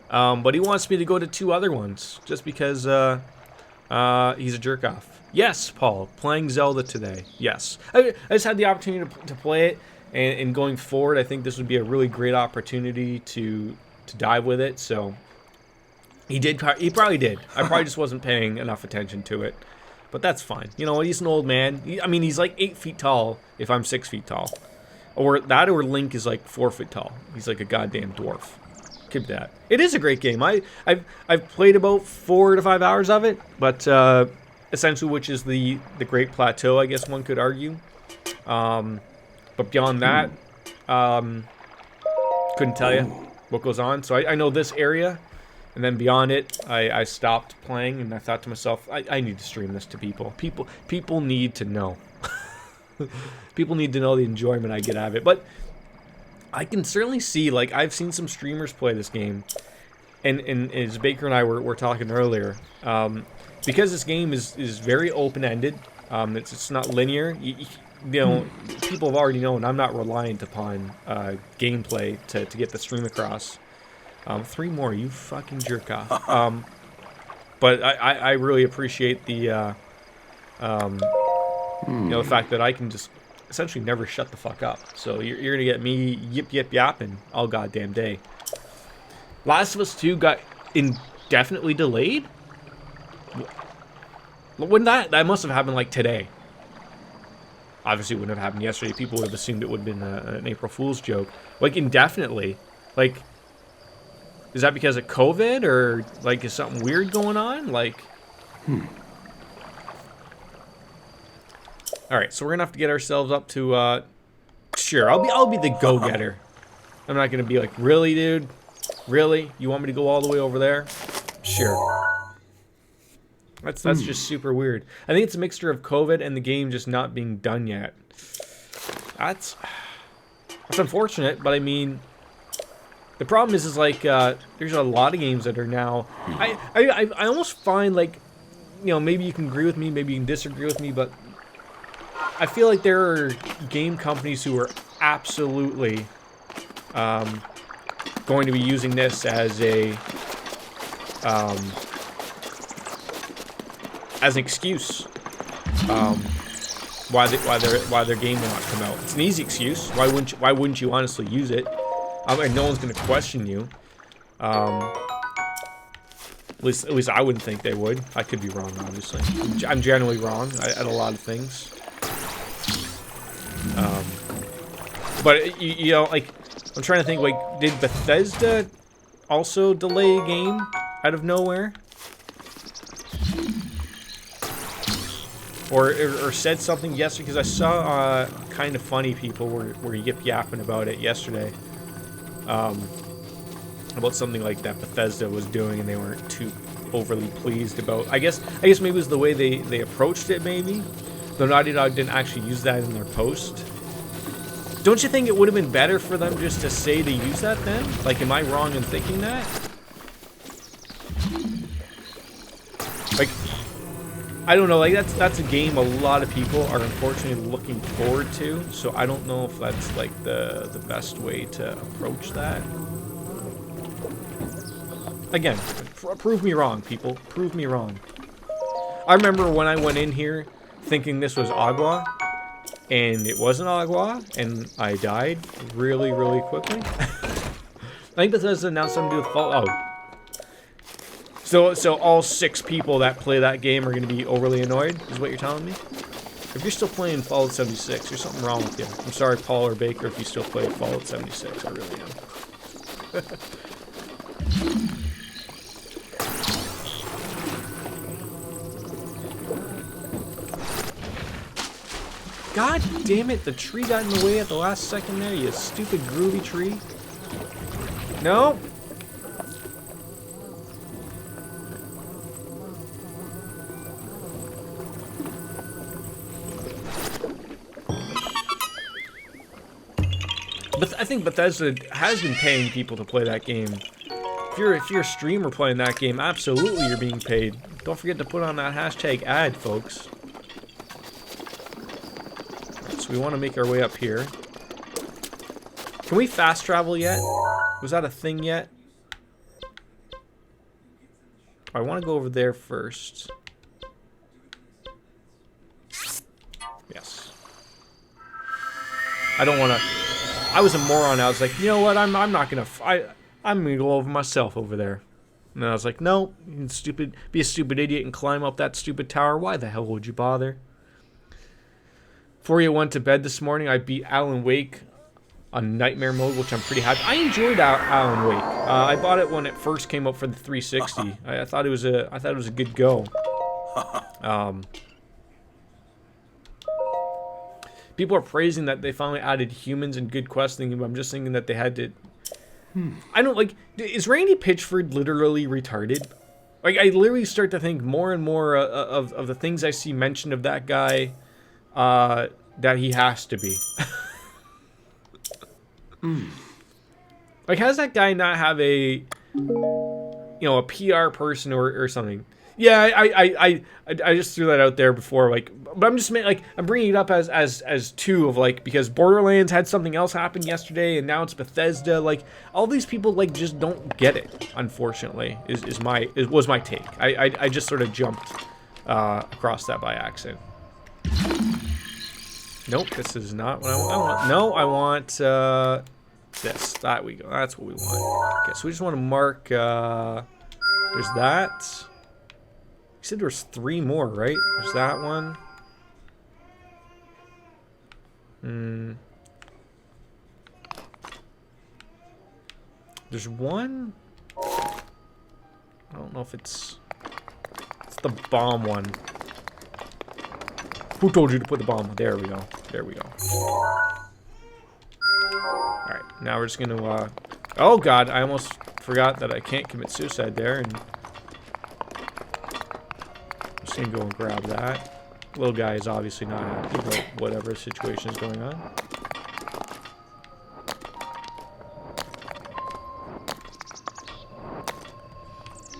But he wants me to go to 2 other ones just because he's a jerk off. Yes, Paul, playing Zelda today. Yes, I just had the opportunity to play it, and going forward, I think this would be a really great opportunity to dive with it. So he probably did. I probably just wasn't paying enough attention to it, but that's fine. He's an old man. He's like 8 feet tall if I'm 6 feet tall, or Link is like 4 feet tall. He's like a goddamn dwarf. Keep that. It is a great game. I've played about 4 to 5 hours of it, but essentially, which is the Great Plateau, I guess one could argue. But beyond that, couldn't tell you what goes on. So I know this area, and then beyond it, I stopped playing, and I thought to myself, I need to stream this to people. People need to know. People need to know the enjoyment I get out of it. But I can certainly see, like, I've seen some streamers play this game, and as Baker and I were talking earlier, because this game is very open-ended, it's not linear, people have already known I'm not reliant upon gameplay to get the stream across. 3 more, you fucking jerk off. But I really appreciate the, the fact that I can just essentially never shut the fuck up. So you're gonna get me yip yapping all goddamn day. Last of Us 2 got indefinitely delayed. When that must have happened like today. Obviously, it wouldn't have happened yesterday. People would have assumed it would have been an April Fool's joke. Like indefinitely, like. Is that because of COVID, or like is something weird going on? Like, all right, so we're gonna have to get ourselves up to. Sure, I'll be the go-getter. I'm not gonna be like, really, dude, really? You want me to go all the way over there? Sure. That's just super weird. I think it's a mixture of COVID and the game just not being done yet. That's unfortunate, but I mean. The problem is like, there's a lot of games that are now... I almost find, like, you know, maybe you can agree with me, maybe you can disagree with me, but I feel like there are game companies who are absolutely going to be using this as an excuse why their game will not come out. It's an easy excuse. Why wouldn't you honestly use it? And no one's going to question you. At least I wouldn't think they would. I could be wrong, obviously. I'm generally wrong at a lot of things. But, you know, like, I'm trying to think, like, did Bethesda also delay a game out of nowhere? Or said something yesterday? Because I saw kind of funny people were yip-yapping about it yesterday. About something like that Bethesda was doing, and they weren't too overly pleased about. I guess maybe it was the way they approached it, maybe. Though Naughty Dog didn't actually use that in their post. Don't you think it would have been better for them just to say they use that then? Like, am I wrong in thinking that? Like, I don't know. Like, that's a game a lot of people are unfortunately looking forward to. So I don't know if that's like the best way to approach that. Again, prove me wrong, people. Prove me wrong. I remember when I went in here thinking this was Agua, and it wasn't Agua, and I died really, really quickly. I think Bethesda announced something to do with Fallout. So all 6 people that play that game are going to be overly annoyed, is what you're telling me? If you're still playing Fallout 76, there's something wrong with you. I'm sorry, Paul or Baker, if you still play Fallout 76. I really am. God damn it, the tree got in the way at the last second there, you stupid groovy tree. No! But I think Bethesda has been paying people to play that game. If you're a streamer playing that game, absolutely you're being paid. Don't forget to put on that hashtag ad, folks. So we want to make our way up here. Can we fast travel yet? Was that a thing yet? I want to go over there first. Yes. I don't want to... I was a moron. I was like, you know what? I'm not gonna. I'm gonna go over myself over there. And I was like, no, you stupid. Be a stupid idiot and climb up that stupid tower. Why the hell would you bother? Before you went to bed this morning, I beat Alan Wake on Nightmare mode, which I'm pretty happy. I enjoyed Alan Wake. I bought it when it first came out for the 360. I thought it was a good go. People are praising that they finally added humans and good questing, but I'm just thinking that they had to... I don't, like... Is Randy Pitchford literally retarded? Like, I literally start to think more and more of the things I see mentioned of that guy, that he has to be. Like, how does that guy not have a... You know, a PR person or something? Yeah, I just threw that out there before, like, but I'm just like, I'm bringing it up as two of, like, because Borderlands had something else happen yesterday, and now it's Bethesda. Like, all these people, like, just don't get it. Unfortunately, was my take. I just sort of jumped across that by accident. Nope, this is not what I want. No, I want this. That we go. That's what we want. Okay, so we just want to mark. There's that. You said there's 3 more, right? There's that one. There's one. I don't know if it's the bomb one. Who told you to put the bomb? There we go. There we go. Alright, now we're just gonna, oh god, I almost forgot that I can't commit suicide there, and I'm just gonna go and grab that. Little guy is obviously not happy about whatever situation is going on.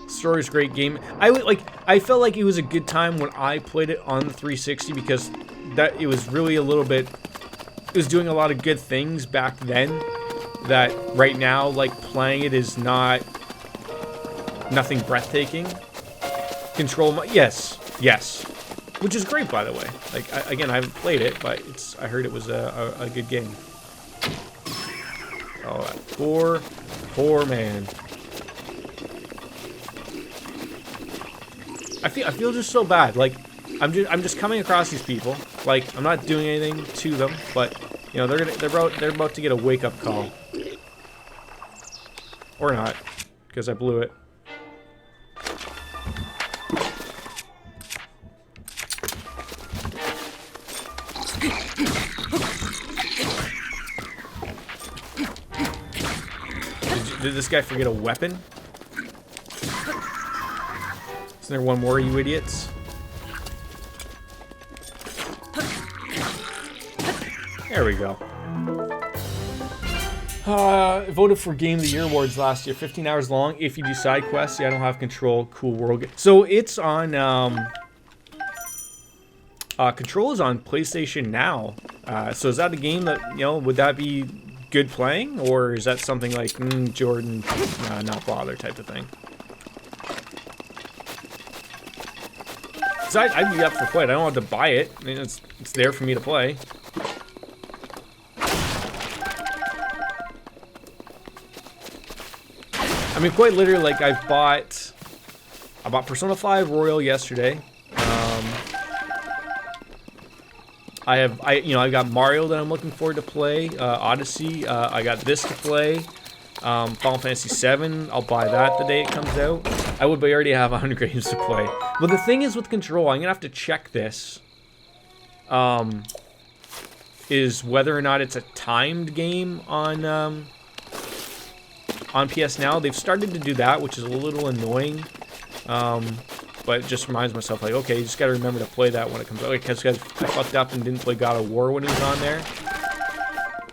Story's great game. I felt like it was a good time when I played it on the 360 because that it was really a little bit, it was doing a lot of good things back then that right now, like, playing it is nothing breathtaking. Control, yes, which is great, by the way. Like, again, I haven't played it, but I heard it was a good game. Oh, that poor man. I feel just so bad. Like, I'm just coming across these people. Like, I'm not doing anything to them, but you know they're about to get a wake up call, or not, because I blew it. Did this guy forget a weapon? Isn't there one more, you idiots? There we go. Voted for Game of the Year awards last year. 15 hours long. If you do side quests, yeah, I don't have control. Cool world. So it's on. Control is on PlayStation Now. So is that a game that, you know, would that be good playing, or is that something like Jordan, not bother type of thing? So I'd be up for play. I don't have to buy it. I mean, it's there for me to play. I mean, quite literally, like, I bought Persona 5 Royal yesterday. I got Mario that I'm looking forward to play. Odyssey. I got this to play. Final Fantasy 7. I'll buy that the day it comes out. I already have 100 games to play. But the thing is with Control, I'm gonna have to check this. Is whether or not it's a timed game on PS Now. They've started to do that, which is a little annoying. But it just reminds myself, like, okay, you just gotta remember to play that when it comes out. Like, because I fucked up and didn't play God of War when it was on there.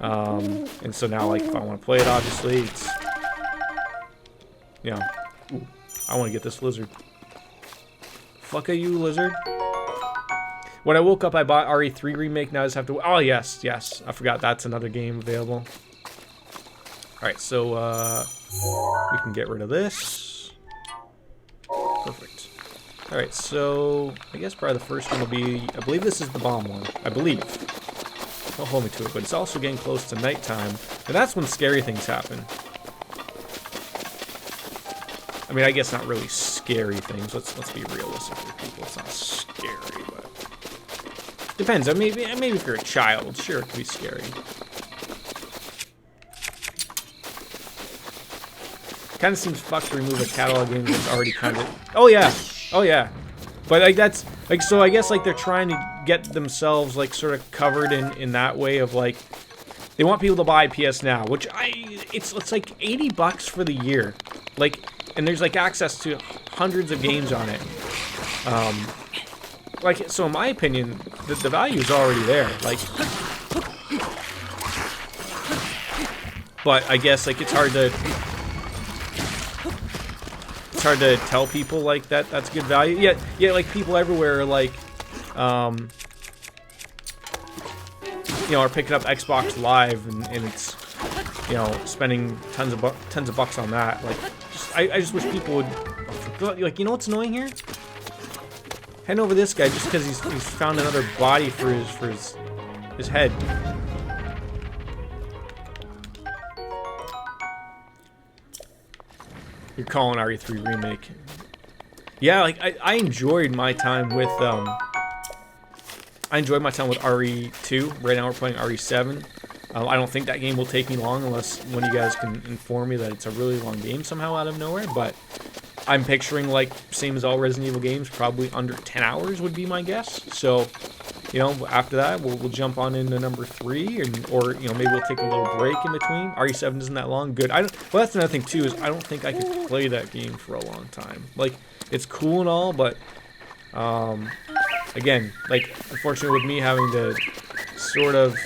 And so now, like, if I want to play it, obviously, it's, you know, ooh, I want to get this lizard. Fuck are you, lizard? When I woke up, I bought RE3 Remake. Now I just have to... Oh, yes. I forgot that's another game available. Alright, so, we can get rid of this. Perfect. Alright, so, I guess probably the first one will be... I believe this is the bomb one. I believe. Don't hold me to it, but it's also getting close to nighttime. And that's when scary things happen. I mean, I guess not really scary things. Let's be realistic with people. It's not scary, but... Depends. Maybe if you're a child, sure, it could be scary. Kind of seems fucked to remove a catalog game that's already kind of... Oh, yeah. But, like, that's... Like, so I guess, like, they're trying to get themselves, like, sort of covered in that way of, like... They want people to buy PS Now, which it's like $80 for the year. Like, and there's, like, access to hundreds of games on it. Like, so in my opinion, the value is already there. Like... But I guess, like, it's hard to tell people like that's good value. Yeah, like people everywhere are like, you know, are picking up Xbox Live and it's, you know, spending tons of bucks on that. Like, I just wish people would, like, you know what's annoying here? Heading over this guy just because he's found another body for his his head. You're calling RE3 remake. Yeah, like I enjoyed my time with RE2. Right now we're playing RE7. I don't think that game will take me long unless one of you guys can inform me that it's a really long game somehow out of nowhere, but I'm picturing, like, same as all Resident Evil games, probably under 10 hours would be my guess. So, you know, after that, we'll jump on into number 3, or, you know, maybe we'll take a little break in between. RE7 isn't that long. Good. Well, that's another thing, too, is I don't think I could play that game for a long time. Like, it's cool and all, but, again, like, unfortunately with me having to sort of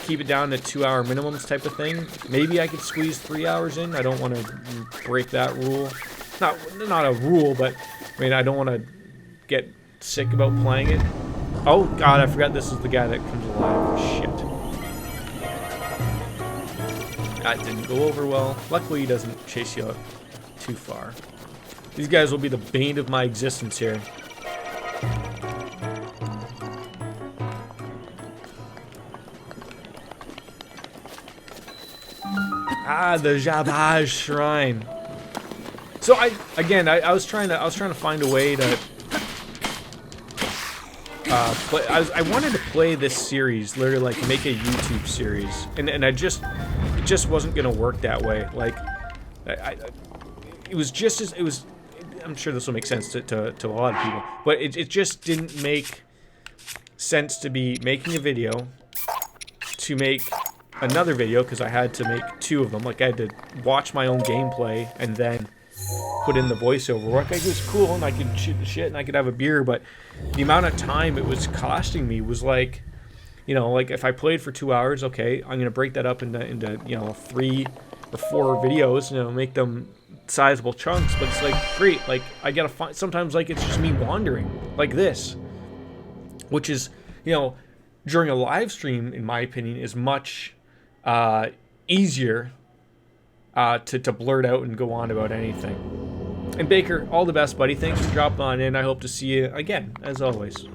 keep it down to 2-hour minimums type of thing, maybe I could squeeze 3 hours in. I don't want to break that rule. Not a rule, but I mean, I don't want to get sick about playing it. Oh god, I forgot this is the guy that comes alive. Shit. That didn't go over well. Luckily, he doesn't chase you out too far. These guys will be the bane of my existence here. Ah, the Jabaj Shrine. So I was trying to find a way to play. I wanted to play this series, literally like make a YouTube series, and it just wasn't gonna work that way. Like, it was just as it was. I'm sure this will make sense to a lot of people, but it just didn't make sense to be making a video to make another video, because I had to make 2 of them. Like, I had to watch my own gameplay and then put in the voiceover work. It was cool, and I could shoot the shit, and I could have a beer, but the amount of time it was costing me was like, you know, like if I played for 2 hours, okay, I'm gonna break that up into you know 3 or 4 videos, you know, make them sizable chunks. But it's like, great, like I gotta find, sometimes like it's just me wandering like this, which is, you know, during a live stream, in my opinion, is much easier to blurt out and go on about anything. And Baker, all the best, buddy. Thanks for dropping on in. I hope to see you again, as always.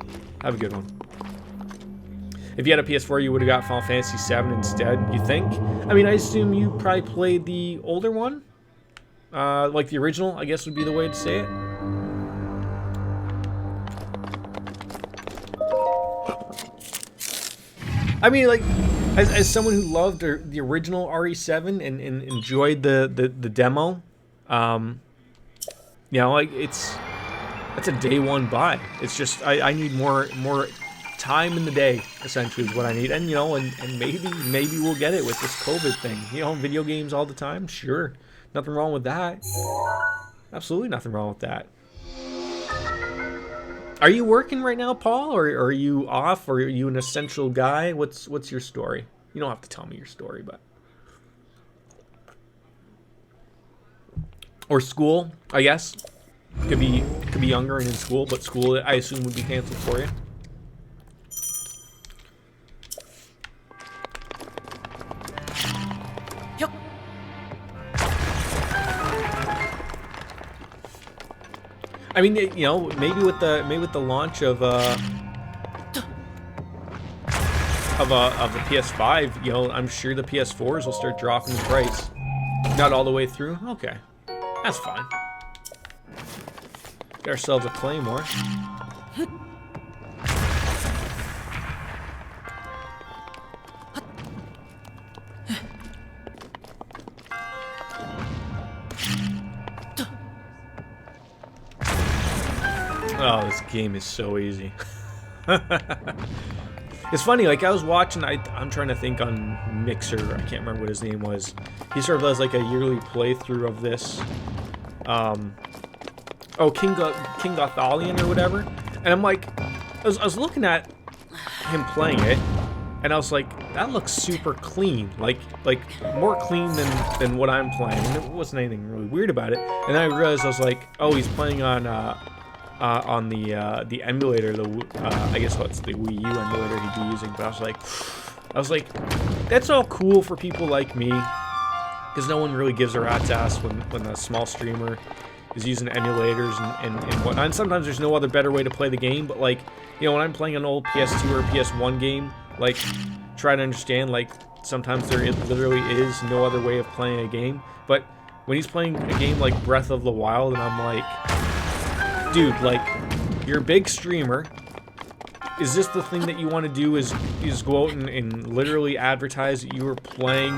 Have a good one. If you had a PS4, you would have got Final Fantasy VII instead, you think? I mean, I assume you probably played the older one? Like the original, I guess would be the way to say it. I mean, like, as someone who loved the original RE7 and enjoyed the demo, you know, like, that's a day one buy. It's just I need more time in the day, essentially, is what I need. And, you know, and maybe we'll get it with this COVID thing. You know, video games all the time, sure, nothing wrong with that. Absolutely nothing wrong with that. Are you working right now, Paul, or are you off, or are you an essential guy? What's your story? You don't have to tell me your story, but... Or school, I guess. Could be younger and in school, but school, I assume, would be canceled for you. I mean, you know, maybe with the launch of the PS5, you know, I'm sure the PS4s will start dropping in price. Not all the way through. Okay, that's fine. Get ourselves a Claymore. Oh, this game is so easy. It's funny, like I was watching, I'm trying to think on Mixer, I can't remember what his name was. He sort of does like a yearly playthrough of this. Oh, King Gothalion or whatever. And I'm like, I was looking at him playing it, and I was like, that looks super clean. Like more clean than what I'm playing. And there wasn't anything really weird about it. And then I realized, I was like, oh, he's playing on the emulator, I guess what's the Wii U emulator he'd be using. But I was like, that's all cool for people like me, because no one really gives a rat's ass when a small streamer is using emulators and whatnot. And sometimes there's no other better way to play the game. But like, you know, when I'm playing an old PS2 or PS1 game like try to understand, like sometimes there literally is no other way of playing a game. But when he's playing a game like Breath of the Wild, and I'm like, dude, like, you're a big streamer. Is this the thing that you want to do? Is go out and literally advertise that you were playing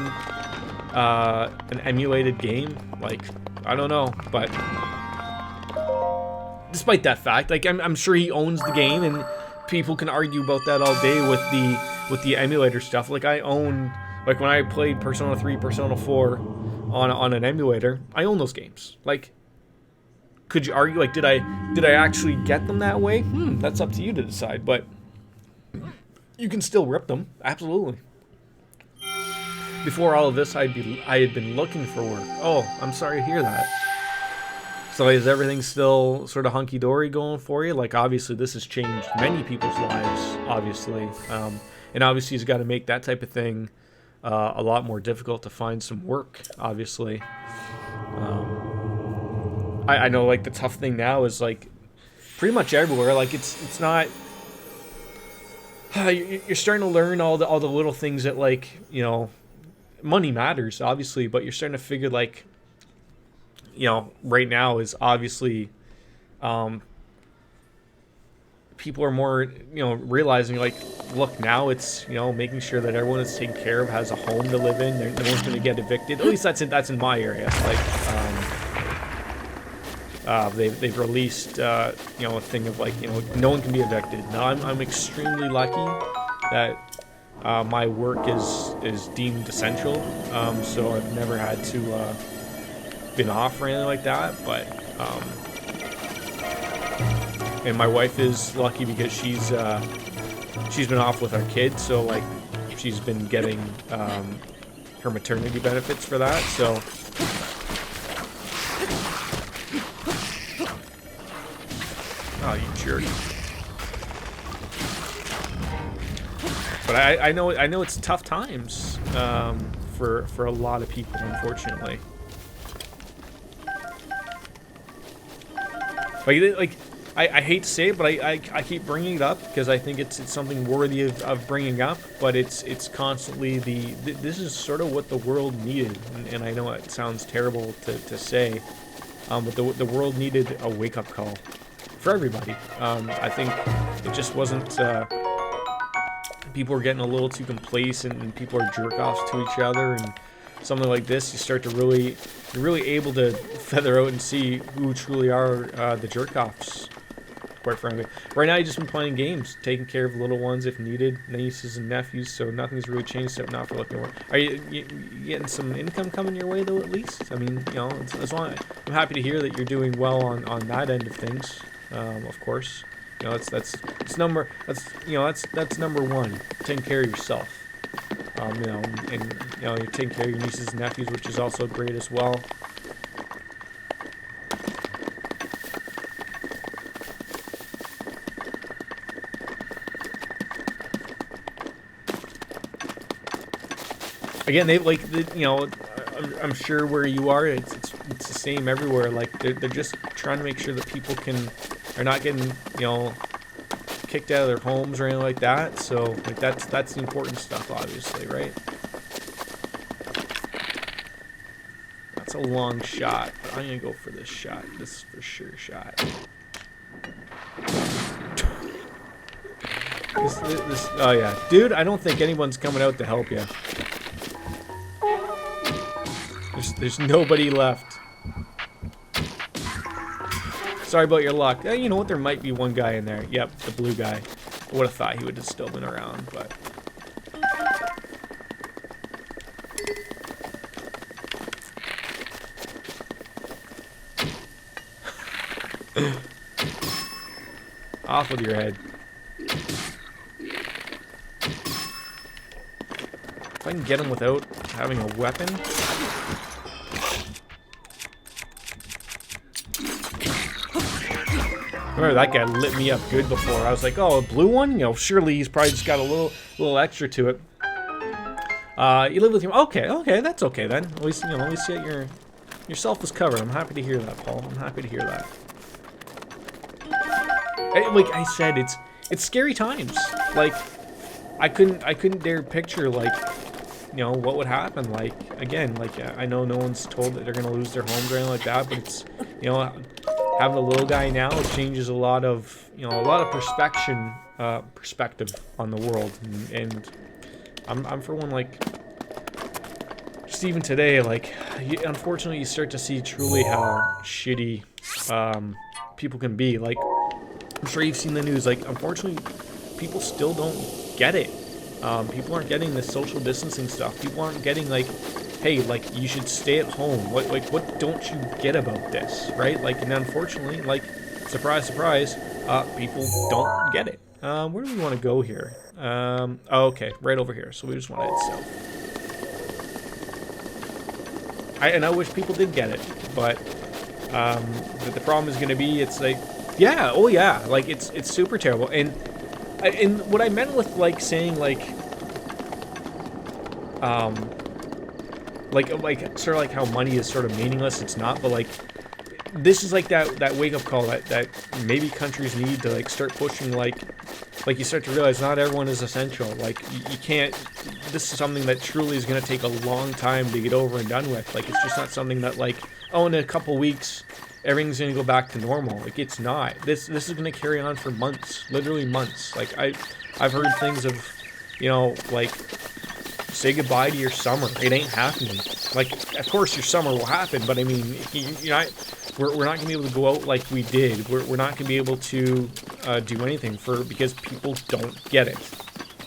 an emulated game? Like, I don't know, but despite that fact, like I'm sure he owns the game, and people can argue about that all day with the emulator stuff. Like I own, like when I played Persona 3, Persona 4 on an emulator, I own those games. Like, could you argue, like, did I actually get them that way? That's up to you to decide, but you can still rip them, absolutely. Before all of this, I had been looking for work. Oh, I'm sorry to hear that. So is everything still sort of hunky-dory going for you? Like, obviously, this has changed many people's lives, obviously. And obviously, he's got to make that type of thing a lot more difficult to find some work, obviously. I know, like, the tough thing now is, like, pretty much everywhere. Like, it's not... You're starting to learn all the little things that, like, you know, money matters, obviously, but you're starting to figure, like, you know, right now is obviously people are more, you know, realizing, like, look, now it's, you know, making sure that everyone is taken care of, has a home to live in, no one's going to get evicted. At least that's in my area. Like, they've released, you know, a thing of, like, you know, no one can be evicted. Now, I'm extremely lucky that my work is deemed essential, so I've never had to been off or anything like that. But and my wife is lucky because she's been off with our kids, so, like, she's been getting her maternity benefits for that. So. Oh, you jerk. But I know it's tough times for a lot of people, unfortunately. Like I hate to say it, but I keep bringing it up because I think it's something worthy of bringing up. But it's constantly this is sort of what the world needed, and I know it sounds terrible to say, but the world needed a wake-up call. For everybody. I think it just wasn't, people were getting a little too complacent, and people are jerk-offs to each other, and something like this, you start to you're really able to feather out and see who truly are the jerk-offs, quite frankly. Right now, you've just been playing games, taking care of little ones if needed, nieces and nephews, so nothing's really changed except not for looking work. Are you getting some income coming your way, though, at least? I mean, you know, I'm happy to hear that you're doing well on that end of things. Of course, you know, that's number one. Taking care of yourself. You know, and you know, you're taking care of your nieces and nephews, which is also great as well. Again, you know, I'm sure where you are, it's the same everywhere. Like they're just trying to make sure that people are not getting, you know, kicked out of their homes or anything like that. So, like, that's the important stuff, obviously, right? That's a long shot, but I'm gonna go for this shot. This is for sure shot. This oh yeah, dude, I don't think anyone's coming out to help you. There's nobody left. Sorry about your luck. You know what? There might be one guy in there. Yep, the blue guy. I would have thought he would have still been around, but... Off with your head. If I can get him without having a weapon... Remember that guy lit me up good before. I was like, oh, a blue one? You know, surely he's probably just got a little extra to it. You live with him. Okay, that's okay then. At least, you know, at least yourself is covered. I'm happy to hear that, Paul. I'm happy to hear that. Like I said, it's scary times. Like, I couldn't dare picture, like, you know, what would happen. Like, again, like, I know no one's told that they're gonna lose their homes or anything like that, but it's, you know, having a little guy now changes a lot of, you know, a lot of perspective on the world, and I'm for one, like, just even today, like, unfortunately, you start to see truly how shitty people can be. Like, I'm sure you've seen the news. Like, unfortunately, people still don't get it. People aren't getting the social distancing stuff. People aren't getting, like, hey, like, you should stay at home. What don't you get about this, right? Like, and unfortunately, like, surprise, surprise, people don't get it. Where do we want to go here? Oh, okay, right over here. So we just want to head south. I wish people did get it, but the problem is going to be, it's like, yeah, oh yeah, like, it's super terrible. And what I meant with, like, saying, like sort of like how money is sort of meaningless, it's not, but, like, this is like that wake-up call that maybe countries need to, like, start pushing, like you start to realize not everyone is essential. Like, you can't, this is something that truly is going to take a long time to get over and done with. Like, it's just not something that, like, oh, in a couple weeks, everything's going to go back to normal. Like, it's not. This is going to carry on for months, literally months. Like, I've heard things of, you know, like, say goodbye to your summer. It ain't happening. Like, of course your summer will happen, but I mean, we're not going to be able to go out like we did. We're not going to be able to do anything because people don't get it.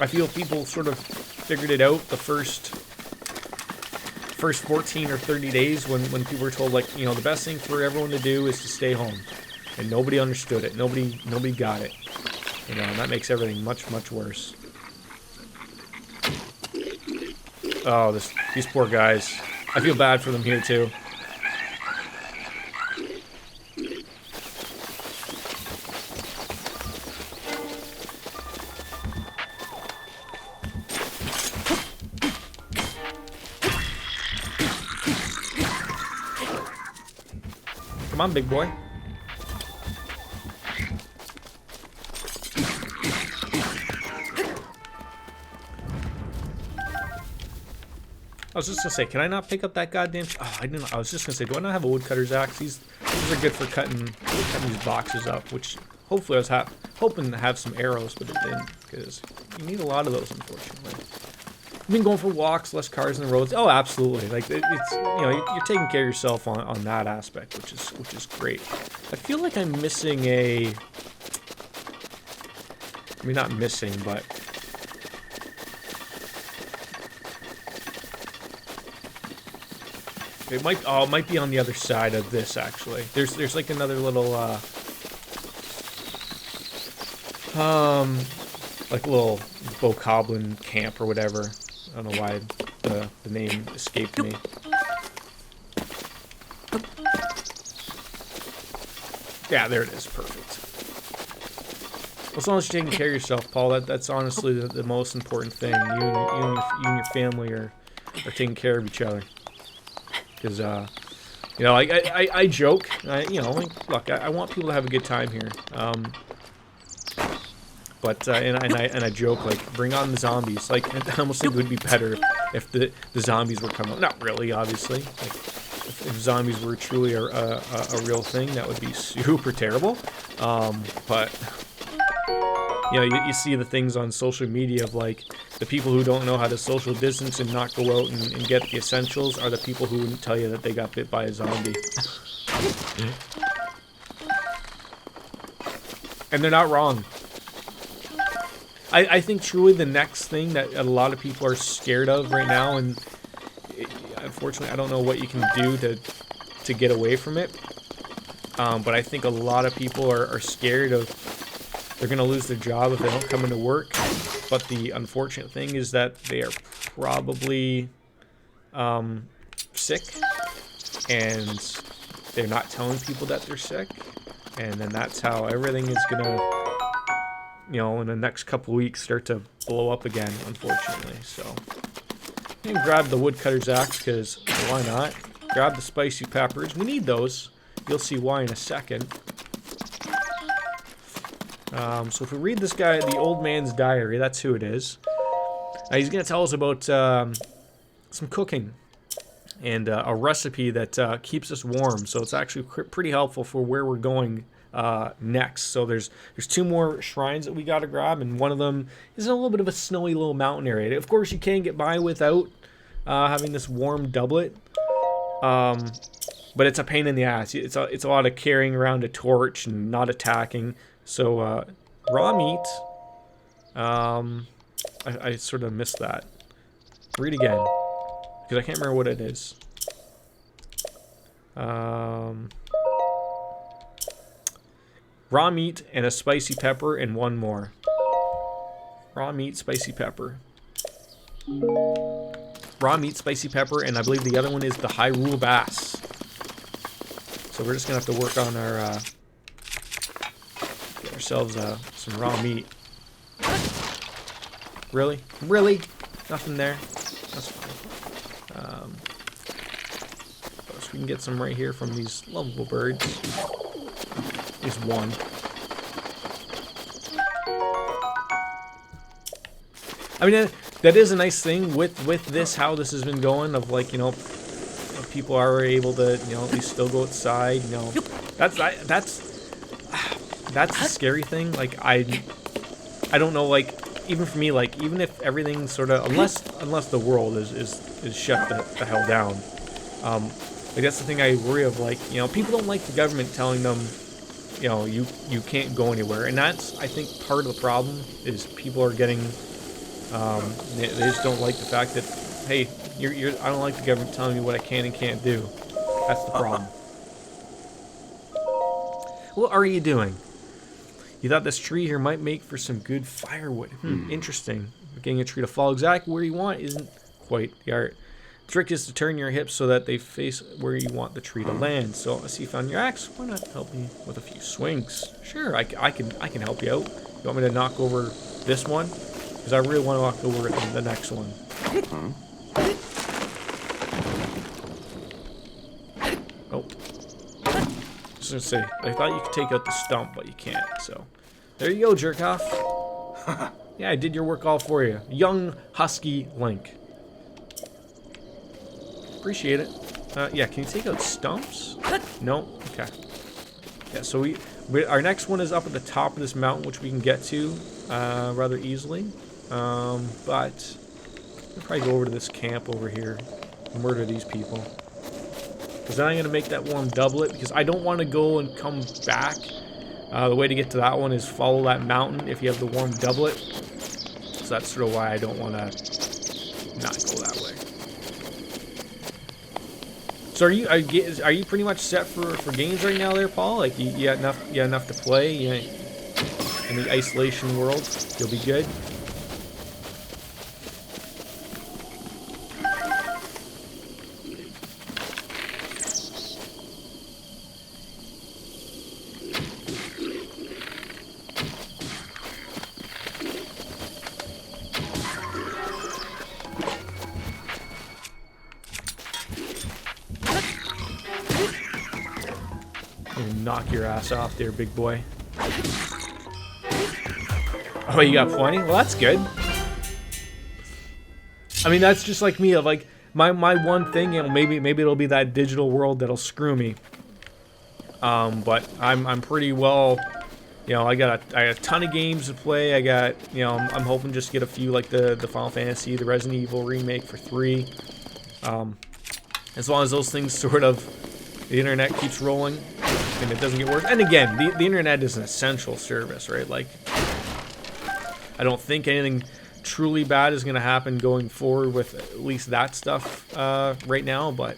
I feel people sort of figured it out the first 14 or 30 days when people were told, like, you know, the best thing for everyone to do is to stay home. And nobody understood it. Nobody got it. You know, and that makes everything much, much worse. Oh, these poor guys. I feel bad for them here, too. Come on, big boy. I was just gonna say, can I not pick up that goddamn? Oh, I didn't. I was just gonna say, do I not have a woodcutter's axe? These are good for cutting these boxes up. Which hopefully I was hoping to have some arrows, but it didn't, because you need a lot of those, unfortunately. I've been going for walks, less cars on the roads. Oh, absolutely. Like, it's, you know, you're taking care of yourself on that aspect, which is great. I feel like I'm missing I mean, not missing, but it might be on the other side of this, actually. There's like another little like a little bokoblin camp or whatever. I don't know why the name escaped me. Yeah, there it is. Perfect. As long as you're taking care of yourself, Paul, that's honestly the most important thing. You and your family are taking care of each other. Because, you know, I joke. You know, like, look, I want people to have a good time here. But and I joke, like, bring on the zombies. Like, I almost think it would be better if the zombies were coming. Not really, obviously. Like, if zombies were truly a real thing, that would be super terrible. But you know, you see the things on social media of, like, the people who don't know how to social distance and not go out and get the essentials are the people who wouldn't tell you that they got bit by a zombie. And they're not wrong. I think truly the next thing that a lot of people are scared of right now, and unfortunately I don't know what you can do to get away from it, but I think a lot of people are scared of they're going to lose their job if they don't come into work. But the unfortunate thing is that they are probably sick, and they're not telling people that they're sick, and then that's how everything is going to, you know, in the next couple weeks start to blow up again, unfortunately. So you can grab the woodcutter's axe, because why not? Grab the spicy peppers. We need those. You'll see why in a second. So if we read this guy, the old man's diary, that's who it is. He's going to tell us about some cooking and a recipe that keeps us warm. So it's actually pretty helpful for where we're going next. So there's 2 more shrines that we got to grab, and one of them is in a little bit of a snowy little mountain area. Of course, you can get by without having this warm doublet, but it's a pain in the ass. It's a lot of carrying around a torch and not attacking. So raw meat. I sort of missed that. Read again, because I can't remember what it is. Raw meat and a spicy pepper and 1 more. Raw meat, spicy pepper. Raw meat, spicy pepper, and I believe the other one is the Hyrule bass. So we're just gonna have to work on our get ourselves some raw meat. Really? Really? Nothing there? That's fine. So we can get some right here from these lovable birds. At least one. I mean, that is a nice thing with this, how this has been going, of like, you know, people are able to, you know, at least still go outside, you know. That's the scary thing. Like, I don't know, like, even for me, like, even if everything sort of, unless the world is shut the hell down, like, that's the thing I worry of. Like, you know, people don't like the government telling them, you know, you can't go anywhere, and that's, I think, part of the problem is people are getting, they just don't like the fact that, hey, I don't like the government telling me what I can and can't do. That's the problem. What are you doing? You thought this tree here might make for some good firewood. Interesting. Getting a tree to fall exactly where you want isn't quite the art. The trick is to turn your hips so that they face where you want the tree to land. So I see you found your axe. Why not help me with a few swings? Sure, I can help you out. You want me to knock over this one? Because I really want to knock over the next one. Oh. Just gonna say, I thought you could take out the stump, but you can't. So there you go, jerk off. Yeah, I did your work all for you. Young husky Link. Appreciate it. Yeah, can you take out stumps? No? Okay. Yeah, so our next one is up at the top of this mountain, which we can get to rather easily. But we'll probably go over to this camp over here and murder these people. Because then I'm going to make that warm doublet, because I don't want to go and come back. The way to get to that one is follow that mountain if you have the warm doublet. So that's sort of why I don't want to not go that way. So are you pretty much set for games right now there, Paul? Like you got enough to play? In the isolation world, you'll be good. Knock your ass off there, big boy. Oh, you got plenty? Well, that's good. I mean, that's just like me. Of like my one thing, you know, maybe it'll be that digital world that'll screw me. But I'm pretty well. You know, I got a ton of games to play. I got, you know, I'm hoping just to get a few, like the Final Fantasy, the Resident Evil remake for 3. As long as those things sort of, the internet keeps rolling and it doesn't get worse. And again, the internet is an essential service, right? Like, I don't think anything truly bad is going to happen going forward with at least that stuff right now, but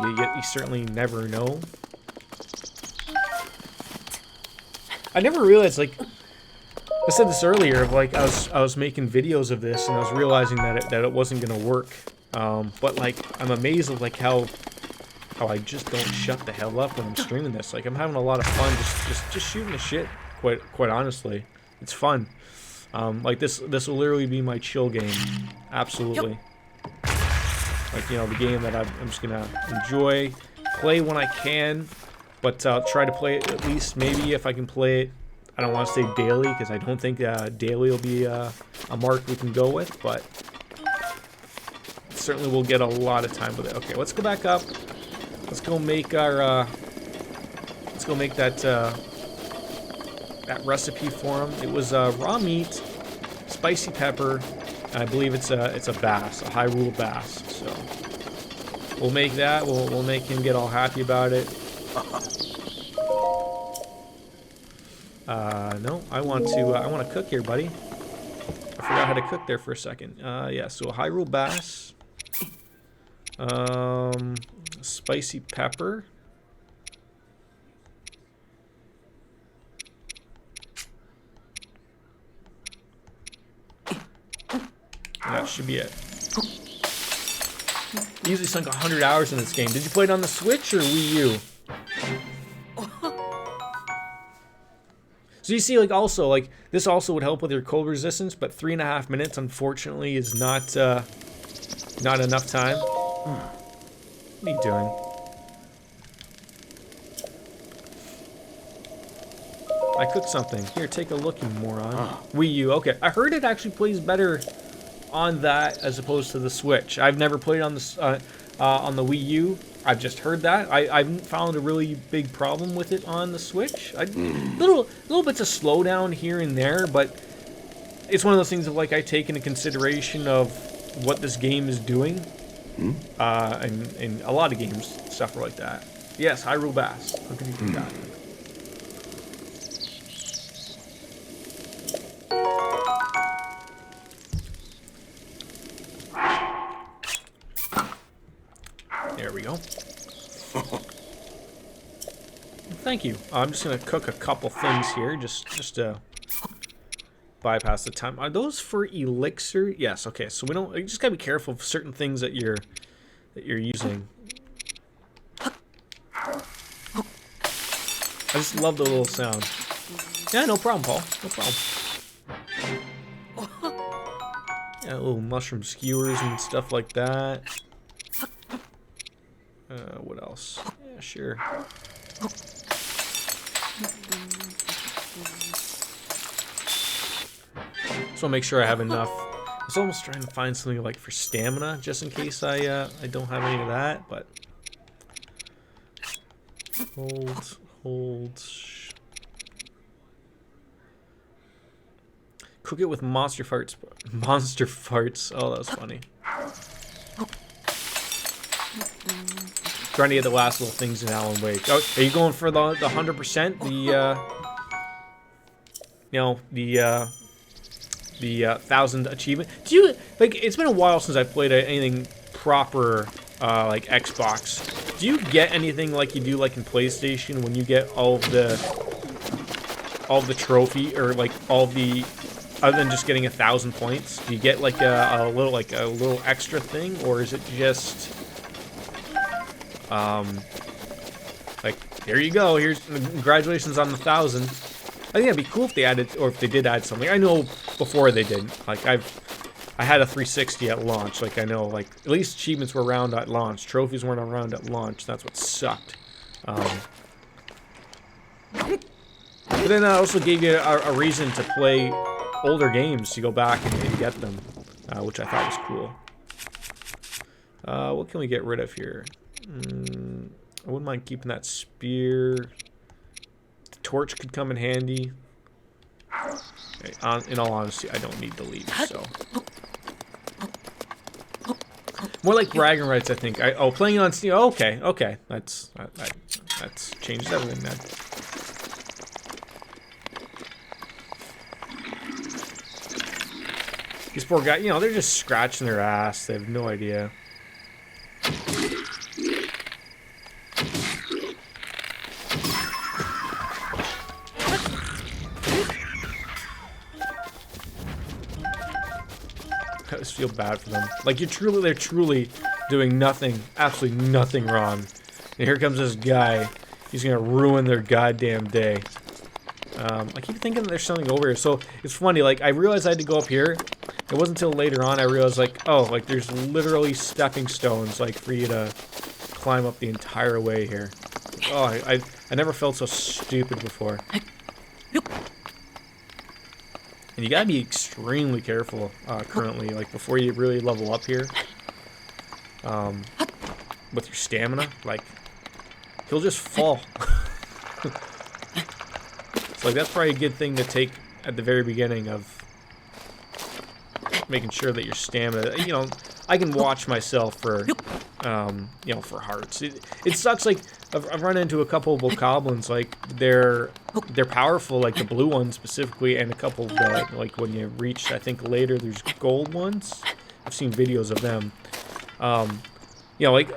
you certainly never know. I never realized, like, I said this earlier, of like I was making videos of this and I was realizing that it wasn't gonna work. But like I'm amazed at like how I just don't shut the hell up when I'm streaming this. Like I'm having a lot of fun just shooting the shit. Quite honestly, it's fun. Like this will literally be my chill game. Absolutely. Like, you know, the game that I'm just gonna enjoy, play when I can, but try to play it at least maybe if I can play it I don't want to say daily because I don't think daily will be a mark we can go with, but certainly we'll get a lot of time with it. Okay, let's go back up. Let's go make our. Let's go make that that recipe for him. It was raw meat, spicy pepper, and I believe it's a bass, a Hyrule bass. So we'll make that. We'll make him get all happy about it. No, I want to cook here, buddy. I forgot how to cook there for a second. Yeah, so a Hyrule bass. Spicy pepper. That should be it. Easily sunk 100 hours in this game. Did you play it on the Switch or Wii U? So you see, like, also, like, this also would help with your cold resistance, but 3.5 minutes, unfortunately, is not enough time. What are you doing? I cooked something. Here, take a look, you moron. Wii U. Okay, I heard it actually plays better on that as opposed to the Switch. I've never played on the Wii U. I've just heard that. I haven't found a really big problem with it on the Switch. Little bits of slowdown here and there, but it's one of those things of like I take into consideration of what this game is doing, and a lot of games suffer like that. Yes, Hyrule Bass. How can you do that? There we go. Thank you. I'm just gonna cook a couple things here, just to bypass the time. Are those for elixir? Yes. Okay. So we don't. You just gotta be careful of certain things that you're using. I just love the little sound. Yeah, no problem, Paul. No problem. Yeah, little mushroom skewers and stuff like that. What else? Yeah, sure. Just want to make sure I have enough. I was almost trying to find something like for stamina, just in case I don't have any of that. But hold. Cook it with monster farts. Monster farts. Oh, that was funny. Trying to get the last little things in Alan Wake. Oh, are you going for the 100%? The 1,000 achievement? Do you like? It's been a while since I played anything proper like Xbox. Do you get anything like you do like in PlayStation when you get all of the trophy or like all the other than just getting 1,000 points? Do you get like a little extra thing, or is it just like, there you go, here's congratulations on the 1,000. I think that'd be cool if they added, or if they did add something. I know before they did. Like I had a 360 at launch. Like I know, like at least achievements were around at launch. Trophies weren't around at launch. That's what sucked. But then that also gave you a reason to play older games to go back and get them, which I thought was cool. What can we get rid of here? I wouldn't mind keeping that spear. The torch could come in handy. Okay, in all honesty, I don't need the leaf, so. More like bragging rights, I think. Playing it on Steam. Oh, okay. That's changed everything then. These poor guys, they're just scratching their ass. They have no idea. I just feel bad for them. Like they're truly doing nothing, absolutely nothing wrong. And here comes this guy. He's gonna ruin their goddamn day. I keep thinking there's something over here. So it's funny. Like I realized I had to go up here. It wasn't until later on I realized, like, oh, like there's literally stepping stones, like for you to climb up the entire way here. Oh, I never felt so stupid before. And you gotta be extremely careful currently, like before you really level up here. With your stamina, like, he'll just fall. So like that's probably a good thing to take at the very beginning of making sure that your stamina, you know, I can watch myself for, you know, for hearts. It sucks, like, I've run into a couple of bokoblins, like, they're powerful, like the blue ones specifically, and a couple of the, like, when you reach, I think, later, there's gold ones. I've seen videos of them. You know, like,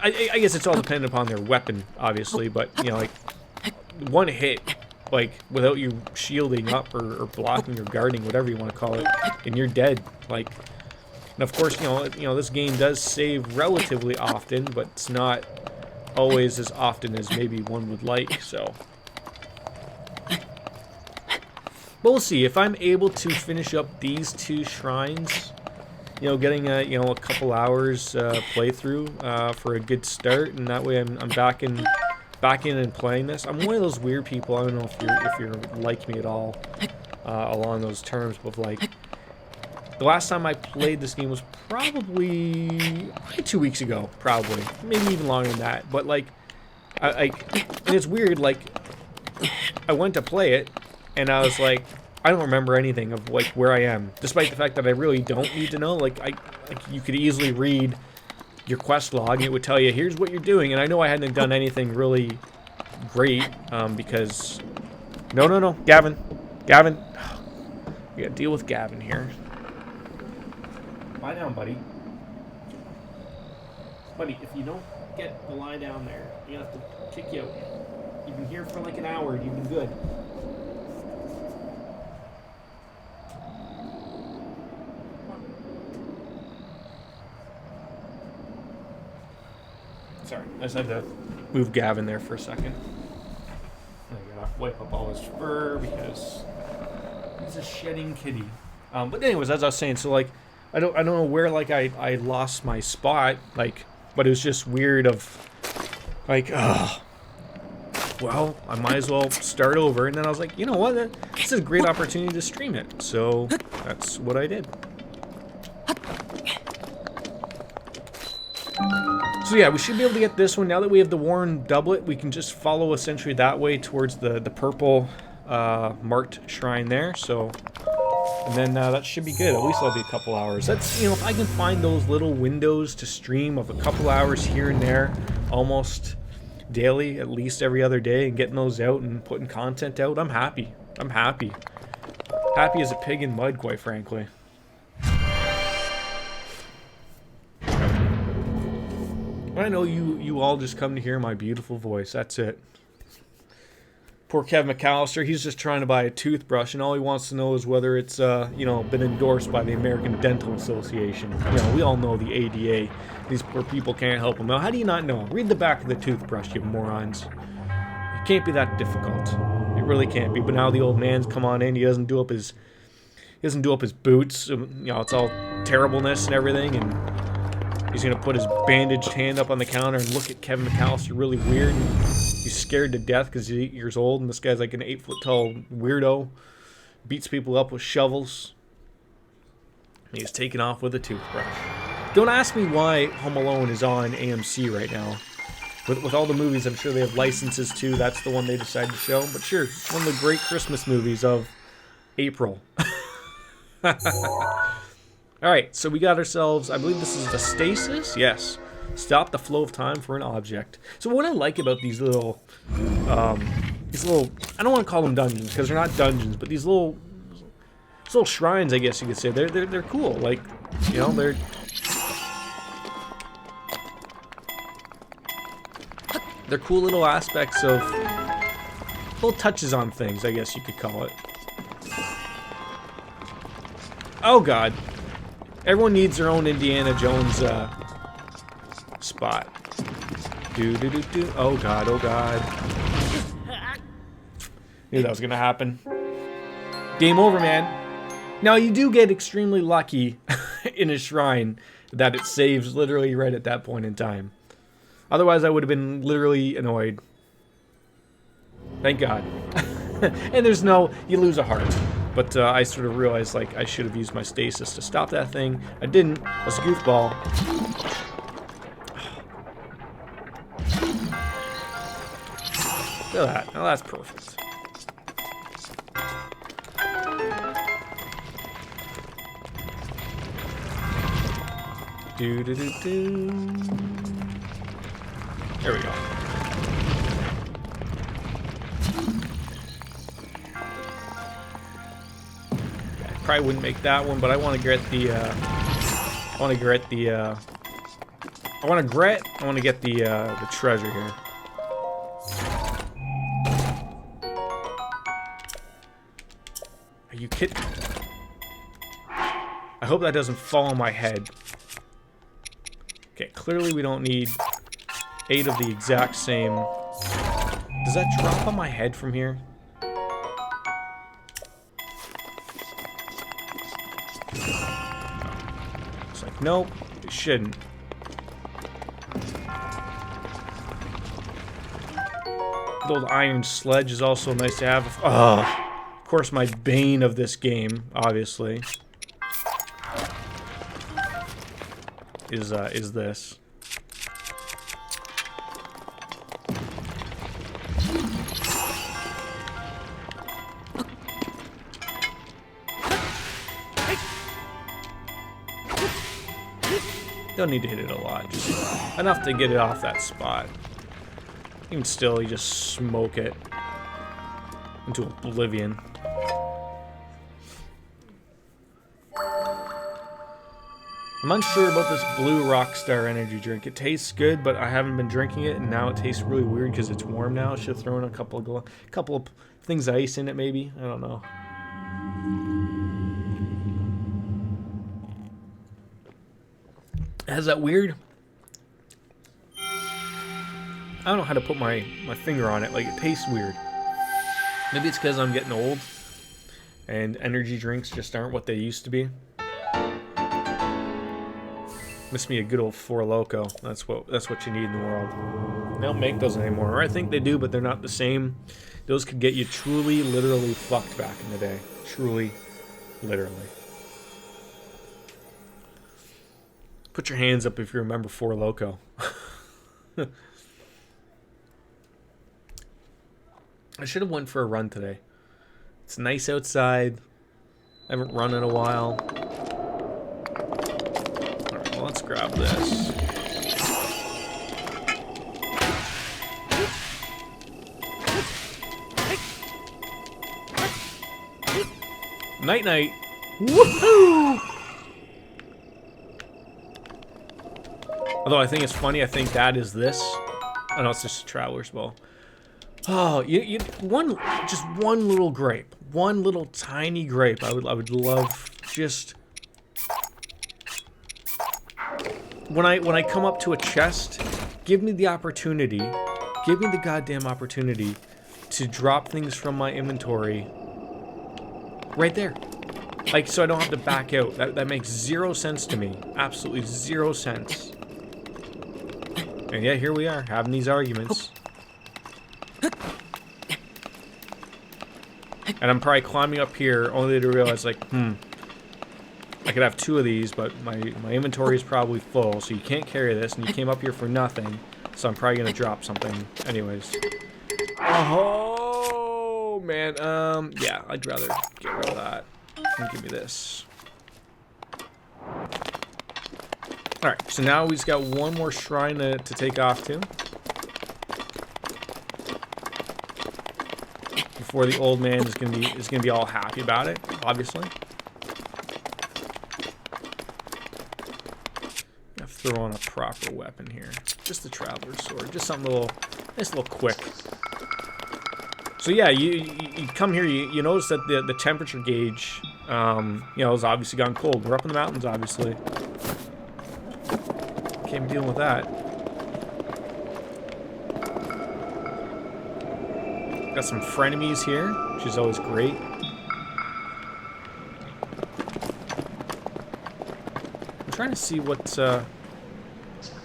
I guess it's all dependent upon their weapon, obviously, but, you know, like, one hit, like, without you shielding up or blocking or guarding, whatever you want to call it, and you're dead, like. And of course, you know, this game does save relatively often, but it's not always as often as maybe one would like, so. But we'll see. If I'm able to finish up these 2 shrines, you know, getting a, you know, a couple hours playthrough for a good start, and that way I'm back in and playing this. I'm one of those weird people, I don't know if you're like me at all along those terms, but like, the last time I played this game was probably 2 weeks ago, probably. Maybe even longer than that. But, like, and it's weird, like, I went to play it, and I was like, I don't remember anything of, like, where I am. Despite the fact that I really don't need to know. Like, you could easily read your quest log, and it would tell you, here's what you're doing. And I know I hadn't done anything really great, because... No, Gavin. We gotta deal with Gavin here. Lie down, buddy. Buddy, if you don't get the lie down there, I'm gonna have to kick you out. You've been here for like an hour, you've been good. Sorry, I just had to move Gavin there for a second. I gotta wipe up all his fur because he's a shedding kitty. But anyways, as I was saying, so like, I don't know where, like, I lost my spot, like, but it was just weird of, like, well, I might as well start over, and then I was like, you know what, this is a great opportunity to stream it, so that's what I did. So yeah, we should be able to get this one. Now that we have the worn doublet, we can just follow essentially that way towards the purple marked shrine there, so... And then that should be good. At least that'll be a couple hours. That's, you know, if I can find those little windows to stream of a couple hours here and there, almost daily, at least every other day, and getting those out and putting content out, I'm happy. I'm happy. Happy as a pig in mud, quite frankly. I know you all just come to hear my beautiful voice. That's it. Poor Kevin McAllister, he's just trying to buy a toothbrush, and all he wants to know is whether it's, you know, been endorsed by the American Dental Association. You know, we all know the ADA. These poor people can't help them. Now, how do you not know? Read the back of the toothbrush, you morons. It can't be that difficult. It really can't be. But now the old man's come on in. He doesn't do up his boots. You know, it's all terribleness and everything, and he's gonna put his bandaged hand up on the counter and look at Kevin McAllister really weird. He's scared to death because he's 8 years old, and this guy's like an 8-foot-tall weirdo. Beats people up with shovels. And he's taken off with a toothbrush. Don't ask me why Home Alone is on AMC right now. With all the movies, I'm sure they have licenses too. That's the one they decided to show. But sure, it's one of the great Christmas movies of April. Alright, so we got ourselves, I believe this is the stasis? Yes. Stop the flow of time for an object. So what I like about these little, I don't want to call them dungeons, because they're not dungeons, but these little shrines, I guess you could say, they're cool. Like, you know, they're cool little aspects of, little touches on things, I guess you could call it. Oh god. Everyone needs their own Indiana Jones, spot. Do. Oh god, oh god. Knew that was gonna happen. Game over, man. Now, you do get extremely lucky in a shrine that it saves literally right at that point in time. Otherwise, I would have been literally annoyed. Thank God. And there's no... You lose a heart. But I sort of realized, like, I should have used my stasis to stop that thing. I didn't. I was a goofball. Look at that. Now that's perfect. Do do do do. There we go. Yeah, I probably wouldn't make that one, but I want to get the. I want to get the. I want to get the treasure here. Are you kidding? I hope that doesn't fall on my head. Okay, clearly we don't need 8 of the exact same. Does that drop on my head from here? It's like, nope, it shouldn't. Good old iron sledge is also nice to have. Of course, my bane of this game, obviously, is this. Don't need to hit it a lot, just enough to get it off that spot. Even still, you just smoke it into oblivion. I'm unsure about this blue Rockstar energy drink. It tastes good, but I haven't been drinking it, and now it tastes really weird because it's warm now. I should have thrown a couple of things of ice in it, maybe. I don't know. It has that weird. I don't know how to put my finger on it. Like, it tastes weird. Maybe it's because I'm getting old, and energy drinks just aren't what they used to be. Miss me a good old Four Loko. That's what you need in the world. They don't make those anymore. Or I think they do, but they're not the same. Those could get you truly, literally fucked back in the day. Truly, literally. Put your hands up if you remember Four Loko. I should have went for a run today. It's nice outside. I haven't run in a while. Alright, well, let's grab this. Night night. Woohoo! Although I think it's funny, I think that is this. Oh no, it's just a traveler's ball. Oh, just one little grape, one little tiny grape. I would love just when I come up to a chest, give me the opportunity, give me the goddamn opportunity to drop things from my inventory right there, like so I don't have to back out. That makes 0 sense to me, absolutely 0 sense. And yeah, here we are having these arguments. And I'm probably climbing up here only to realize, like, I could have 2 of these, but my inventory is probably full, so you can't carry this, and you came up here for nothing, so I'm probably gonna drop something anyways. Oh man, yeah, I'd rather get rid of that and give me this. Alright, so now we just got one more shrine to take off to. Before the old man is gonna be all happy about it, obviously. I have to throw on a proper weapon here. Just the traveler's sword. Just something nice little quick. So yeah, you come here, you notice that the temperature gauge, has obviously gone cold. We're up in the mountains, obviously. Can't be dealing with that. Got some frenemies here, which is always great. I'm trying to see what. I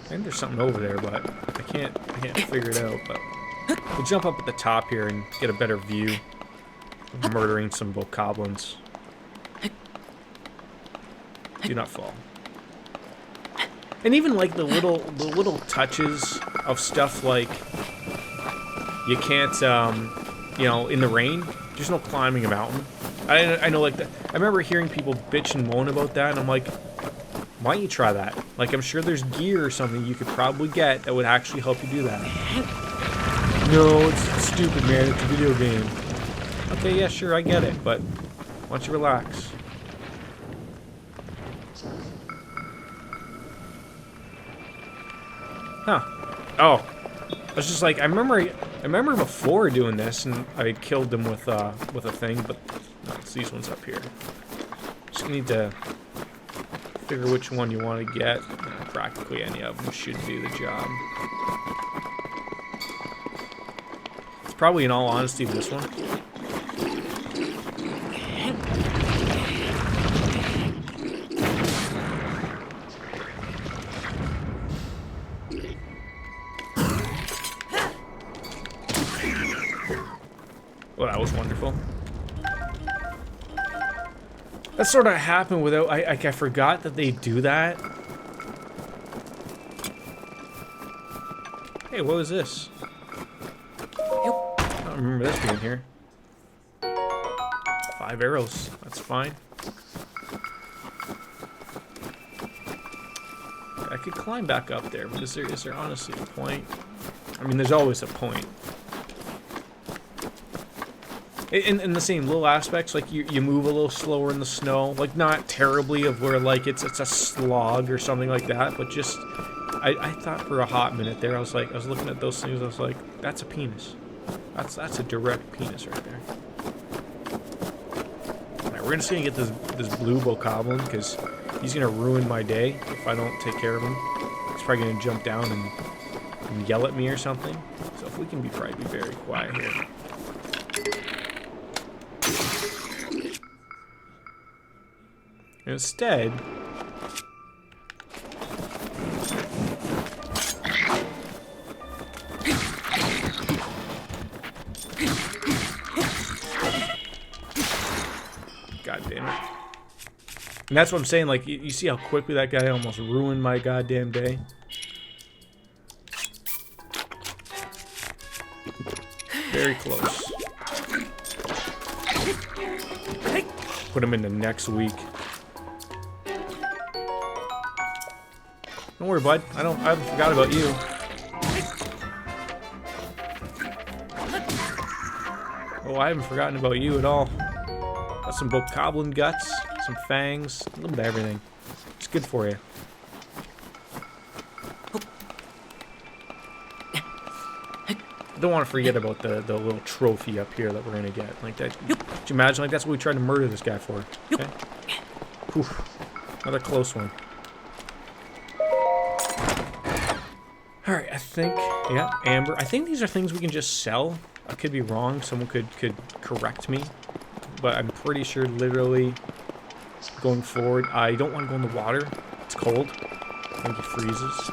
think there's something over there, but I can't figure it out. But we'll jump up at the top here and get a better view murdering some bokoblins. Do not fall. And even like the little touches of stuff like you can't you know, in the rain, there's no climbing a mountain. I know, like, I remember hearing people bitch and moan about that, and I'm like, why don't you try that? Like, I'm sure there's gear or something you could probably get that would actually help you do that. No, it's stupid, man. It's a video game. Okay, yeah, sure, I get it, but why don't you relax? Huh. Oh. I was just like, I remember before doing this, and I killed them with a thing, but no, it's these ones up here. Just need to figure which one you want to get. Practically any of them should do the job. It's probably, in all honesty, this one. Well, that was wonderful. That sort of happened without... I forgot that they do that. Hey, what was this? I don't remember this being here. 5 arrows. That's fine. I could climb back up there, but is there honestly a point? I mean, there's always a point. In the same little aspects, like you move a little slower in the snow, like not terribly of where like it's a slog or something like that, but just I thought for a hot minute there, I was looking at those things, I was like, that's a penis. That's a direct penis right there. Alright, we're gonna see and get this blue bokoblin, because he's gonna ruin my day if I don't take care of him. He's probably gonna jump down and yell at me or something. So if we can probably be very quiet here. Instead, God damn it. And that's what I'm saying, like, you see how quickly that guy almost ruined my goddamn day? Very close. Put him into next week. Don't worry, bud. I haven't forgot about you. Oh, I haven't forgotten about you at all. Got some bokoblin guts, some fangs, a little bit of everything. It's good for you. I don't want to forget about the little trophy up here that we're gonna get. Like that. Could you imagine? Like that's what we tried to murder this guy for. Okay. Oof. Another close one. Alright, I think, yeah, amber. I think these are things we can just sell. I could be wrong. Someone could correct me. But I'm pretty sure, literally, going forward, I don't want to go in the water. It's cold. I think it freezes.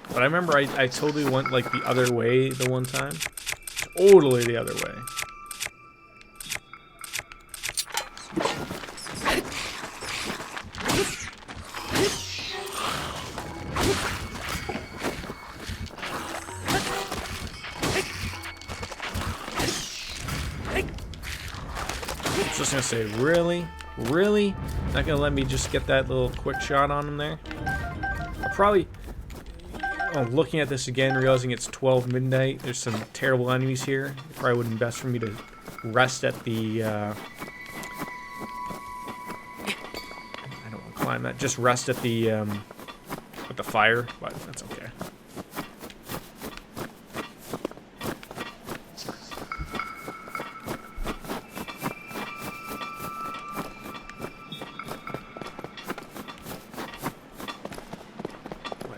But I remember I totally went, like, the other way the one time. Totally the other way. Just gonna say, really, not gonna let me just get that little quick shot on him there. I'll probably, looking at this again, realizing it's 12 midnight. There's some terrible enemies here. It probably wouldn't be best for me to rest at the. I don't want to climb that. Just rest at the fire, but that's okay.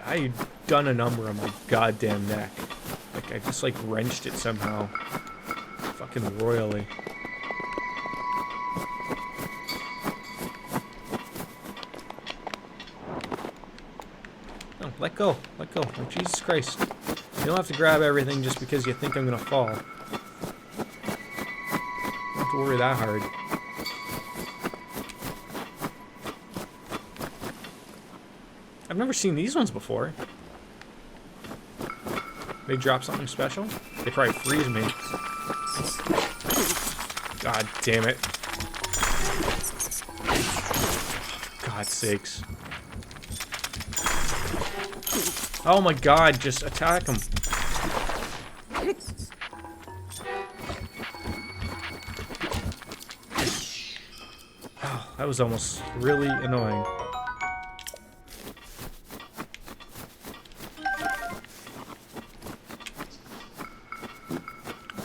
I done a number on my goddamn neck. Like, I just, like, wrenched it somehow. Fucking royally. Oh, let go. Let go. Oh, Jesus Christ. You don't have to grab everything just because you think I'm gonna fall. Don't have to worry that hard. I've never seen these ones before. They drop something special? They probably freeze me. God damn it. God's sakes. Oh my god, just attack them. Oh, that was almost really annoying.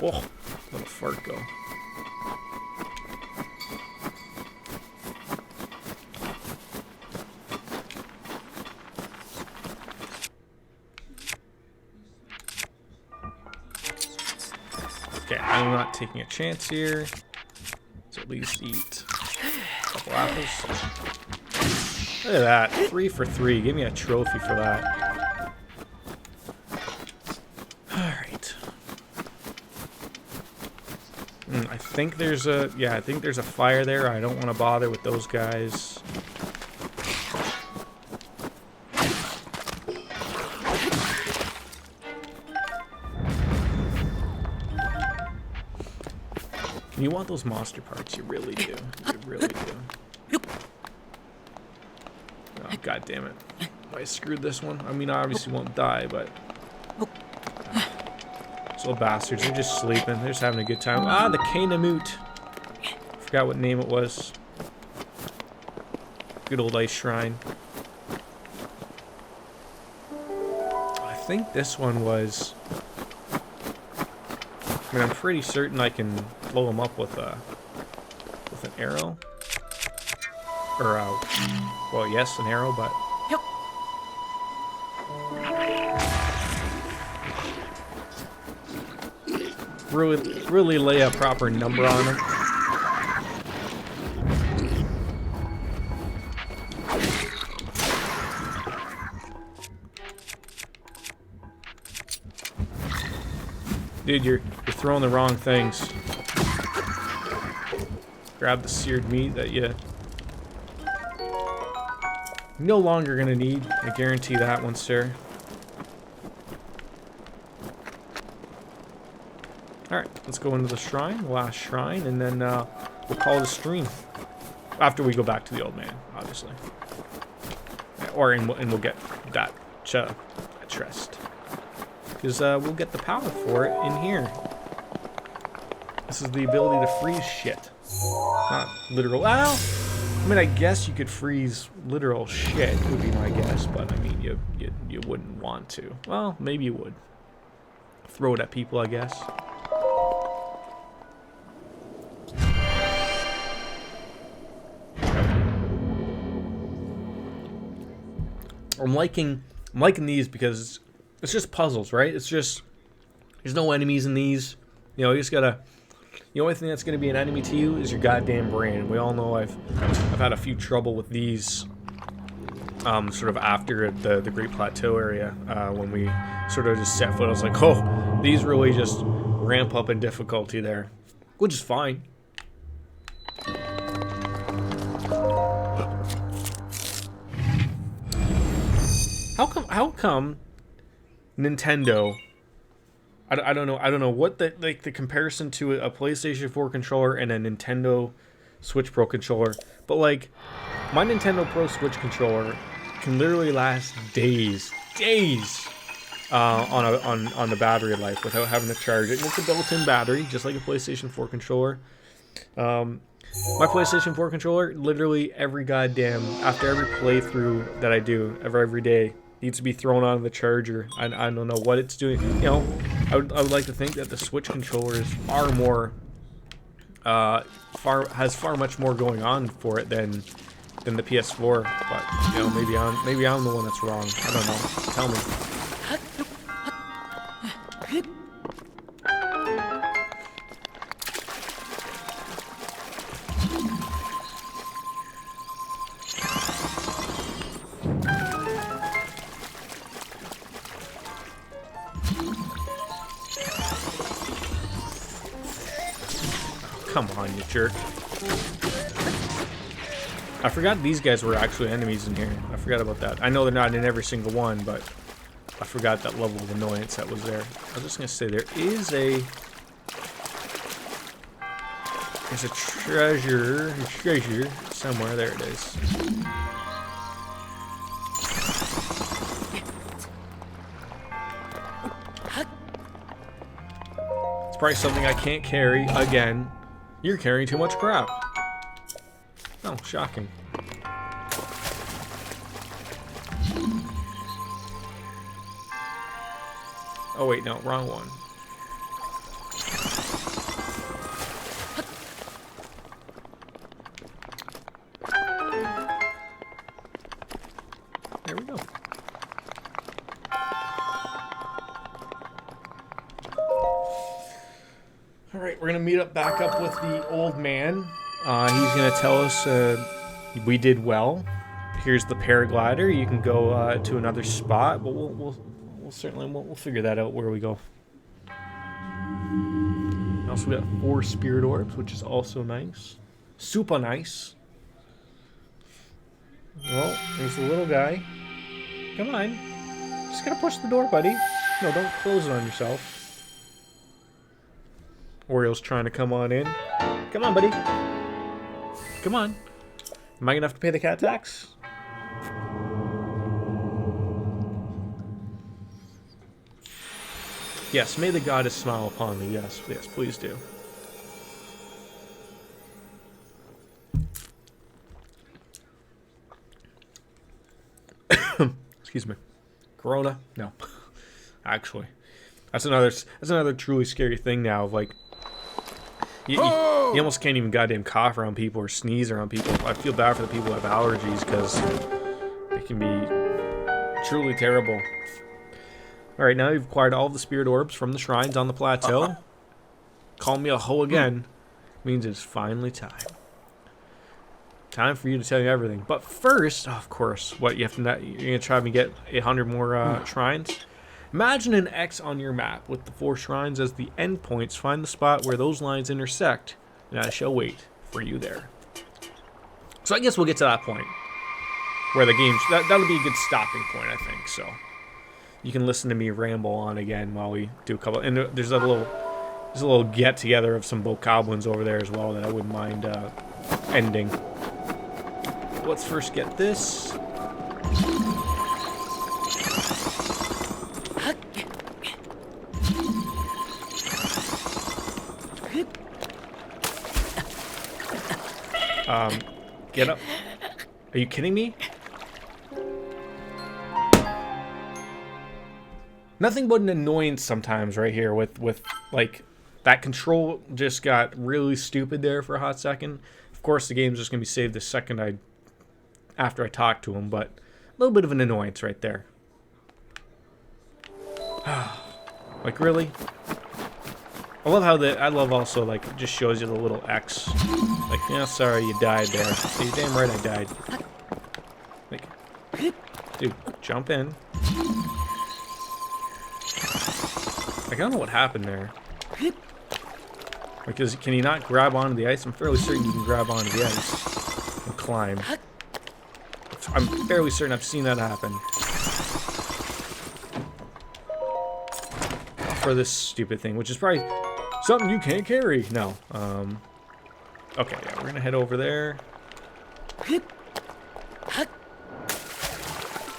Whoa, let a fart go. Okay, I'm not taking a chance here. Let's at least eat a couple apples. Look at that, 3 for 3. Give me a trophy for that. Alright. I think there's a, yeah, I think there's a fire there. I don't want to bother with those guys. You want those monster parts, you really do. You really do. Oh, god damn it. I screwed this one. I mean, I obviously won't die, but... Those little bastards, they're just sleeping. They're just having a good time. Ah, the Kanamut. Forgot what name it was. Good old ice shrine. I think this one was... I mean, I'm pretty certain I can blow them up with an arrow. Or, well, yes, an arrow, but... Really lay a proper number on them. Dude, you're throwing the wrong things. Grab the seared meat that you no longer gonna need. I guarantee that one, sir. Alright, let's go into the shrine, the last shrine, and then we'll call it a stream. After we go back to the old man, obviously. And we'll get that chest. Because we'll get the power for it in here. This is the ability to freeze shit. Not literal. Well, I mean, I guess you could freeze literal shit, would be my guess. But I mean, you wouldn't want to. Well, maybe you would. Throw it at people, I guess. I'm liking these because it's just puzzles, right? It's just, there's no enemies in these. You know, you just gotta, the only thing that's gonna be an enemy to you is your goddamn brain. We all know I've had a few trouble with these, sort of after the Great Plateau area, when we sort of just set foot. I was like, oh, these really just ramp up in difficulty there, which is fine. How come Nintendo, I don't know what the comparison to a PlayStation 4 controller and a Nintendo Switch Pro controller, but like my Nintendo Pro Switch controller can literally last days on the battery life without having to charge it. And it's a built-in battery, just like a PlayStation 4 controller. My PlayStation 4 controller, literally every goddamn, after every playthrough that I do every day, needs to be thrown on the charger. I don't know what it's doing. You know, I would like to think that the Switch controller is far more, has far much more going on for it than the PS4. But you know, maybe I'm the one that's wrong. I don't know. Tell me. Come on, you jerk. I forgot these guys were actually enemies in here. I forgot about that. I know they're not in every single one, but I forgot that level of annoyance that was there. I was just gonna say there's a treasure somewhere. There it is. It's probably something I can't carry again. You're carrying too much crap. Oh, shocking. Oh wait, no, wrong one. There we go. Alright, we're gonna meet up back up with the old man. He's gonna tell us we did well. Here's the paraglider. You can go to another spot, but we'll figure that out where we go. Also, we got 4 spirit orbs, which is also nice. Super nice. Well, there's the little guy. Come on. Just gotta push the door, buddy. No, don't close it on yourself. Oriole's trying to come on in. Come on, buddy. Come on. Am I gonna have to pay the cat tax? Yes, may the goddess smile upon me. Yes, yes, please do. Excuse me. Corona? No. Actually, that's another truly scary thing now. Of like, you almost can't even goddamn cough around people or sneeze around people. I feel bad for the people who have allergies because it can be truly terrible. Alright, now you've acquired all of the spirit orbs from the shrines on the plateau. Call me a hoe again. Means it's finally time. Time for you to tell you everything. But first, of course, what you have to you're gonna try to get 100 more shrines. Imagine an X on your map with the 4 shrines as the endpoints. Find the spot where those lines intersect, and I shall wait for you there. So I guess we'll get to that point where the game that'll be a good stopping point, I think. So you can listen to me ramble on again while we do a couple. And there's a little get together of some bokoblins over there as well that I wouldn't mind ending. Let's first get this. Get up. Are you kidding me? Nothing but an annoyance sometimes right here with like that control just got really stupid there for a hot second. Of course the game's just gonna be saved the second after I talk to him, but a little bit of an annoyance right there. Like really? I love also like it just shows you the little X. Like, yeah, sorry you died there. Yeah, you're damn right I died. Like, dude, jump in. Like, I don't know what happened there. Because can you not grab onto the ice? I'm fairly certain you can grab onto the ice and climb. I'm fairly certain I've seen that happen. For this stupid thing, which is probably something you can't carry. No. Okay, yeah, we're gonna head over there. Look at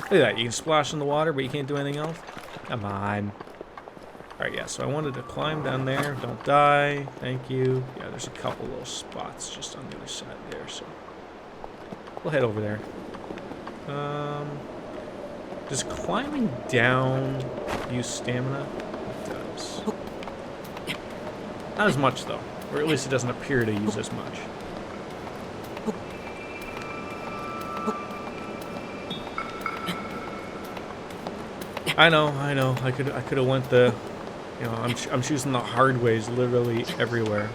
that, you can splash in the water, but you can't do anything else? Come on. Alright, yeah, so I wanted to climb down there. Don't die. Thank you. Yeah, there's a couple little spots just on the other side there, so we'll head over there. Does climbing down use stamina? It does. Not as much, though. Or at least it doesn't appear to use as much. I know. I could have went the, you know, I'm choosing the hard ways literally everywhere.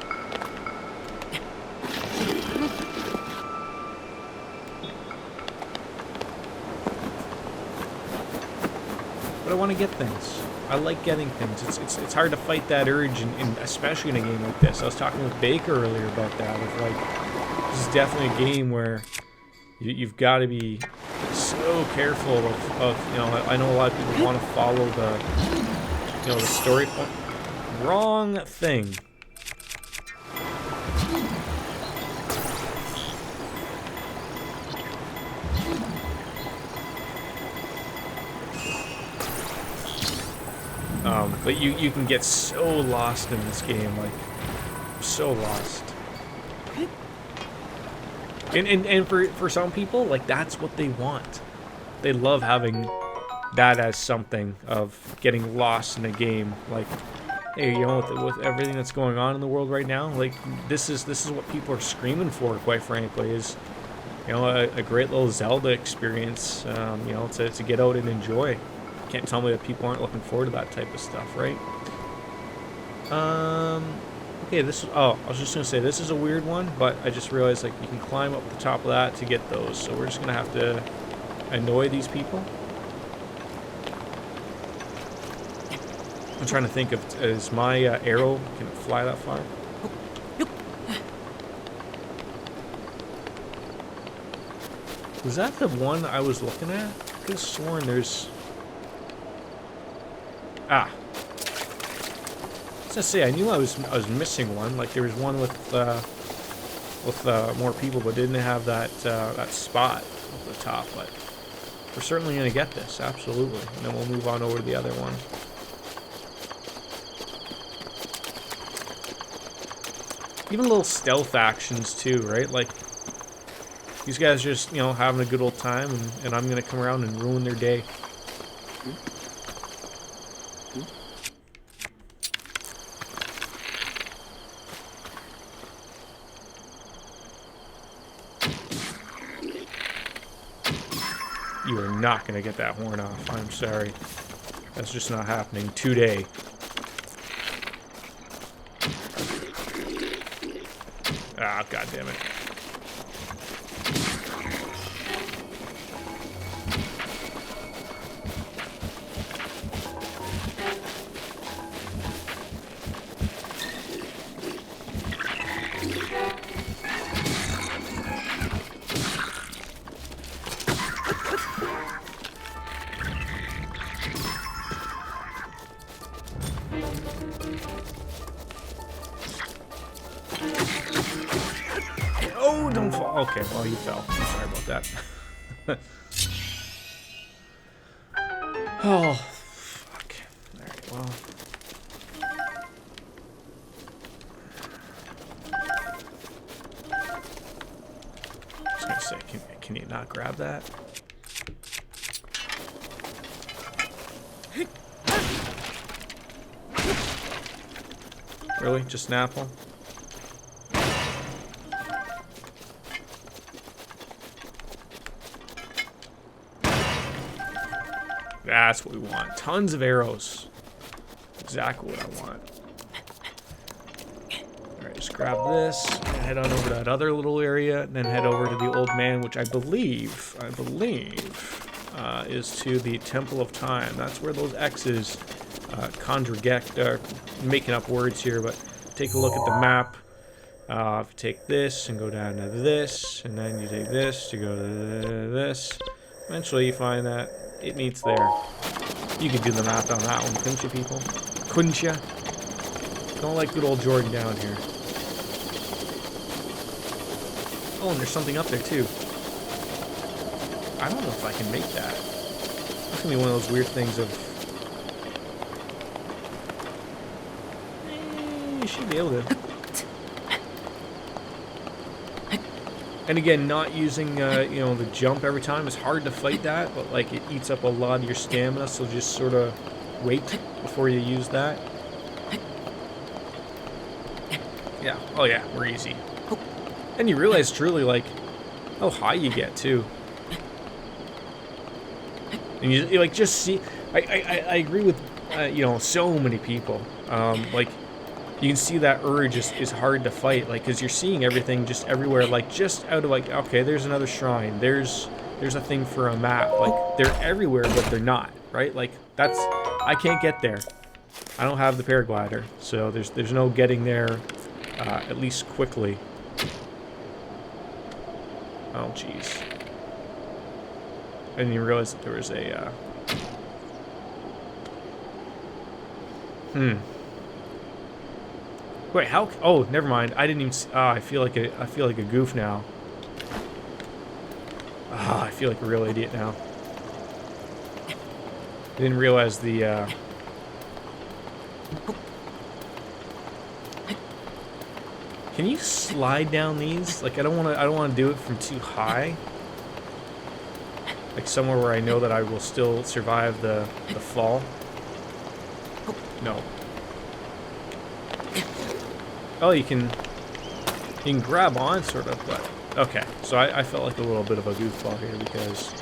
but I want to get things. I like getting things. It's hard to fight that urge, especially in a game like this. I was talking with Baker earlier about that. Of like, this is definitely a game where you've got to be so careful of you know. I know a lot of people want to follow the story point. Wrong thing. But you can get so lost in this game, like, so lost. And for some people, like, that's what they want. They love having that as something of getting lost in a game. Like, hey, you know, with everything that's going on in the world right now, like, this is what people are screaming for, quite frankly, is, you know, a great little Zelda experience, you know, to get out and enjoy. Can't tell me that people aren't looking forward to that type of stuff, right? Okay, I was just gonna say, this is a weird one, but I just realized, like, you can climb up the top of that to get those, so we're just gonna have to annoy these people. I'm trying to think of, is my arrow, can it fly that far? Was that the one I was looking at? I could have sworn there's... Ah. I was gonna say, I knew I was missing one. Like, there was one with more people, but didn't have that that spot at the top. But we're certainly gonna get this, absolutely. And then we'll move on over to the other one. Even little stealth actions too, right? Like, these guys are just, you know, having a good old time, and I'm gonna come around and ruin their day. You are not going to get that horn off. I'm sorry. That's just not happening today. Ah, God damn it. Oh, don't fall. Okay, well, you fell. I'm sorry about that. Oh, fuck. Alright, well. I was gonna say, can you not grab that? Really? Just snap them? That's what we want. Tons of arrows. Exactly what I want. Alright, just grab this and head on over to that other little area, and then head over to the old man, which I believe is to the Temple of Time. That's where those X's making up words here, but take a look at the map. If you take this and go down to this, and then you take this to go to this, eventually you find that it meets there. You could do the math on that one, couldn't you, people? Couldn't you? Don't let good old Jordan down here. Oh, and there's something up there, too. I don't know if I can make that. That's gonna be one of those weird things of... you should be able to. And again, not using, you know, the jump every time. It's hard to fight that, but, like, it eats up a lot of your stamina, so just sort of wait before you use that. Yeah. Oh, yeah. We're easy. And you realize, truly, like, how high you get, too. And you like, just see... I agree with, you know, so many people. Like... you can see that urge is hard to fight, like, because you're seeing everything just everywhere, like, just out of, like, okay, there's another shrine, there's a thing for a map, like, they're everywhere, but they're not. right? Like, that's... I can't get there. I don't have the paraglider, so there's no getting there, at least quickly. Oh, jeez. I didn't even realize that there was a, Wait, how... Oh, never mind. I didn't even... I feel like a goof now. I feel like a real idiot now. I didn't realize the, Can you slide down these? Like, I don't want to do it from too high. Like, somewhere where I know that I will still survive the fall. No. Oh, you can grab on, sort of, but... Okay, so I felt like a little bit of a goofball here because...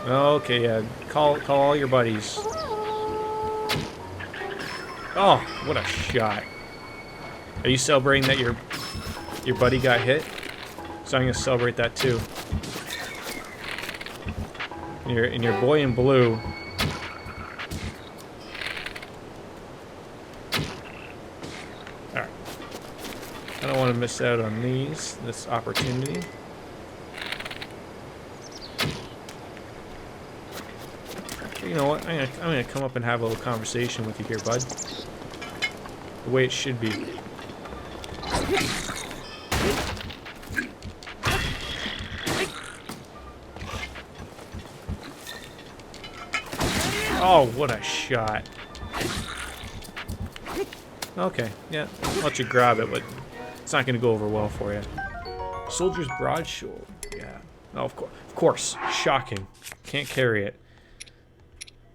Okay, yeah, call all your buddies. Oh, what a shot. Are you celebrating that your buddy got hit? So I'm gonna celebrate that too. And your boy in blue. Alright. I don't want to miss out on this opportunity. You know what? I'm gonna come up and have a little conversation with you here, bud. The way it should be. Oh, what a shot. Okay, yeah, I'll let you grab it, but it's not gonna go over well for you. Soldier's broadsword. Yeah. Oh, of course. Shocking. Can't carry it.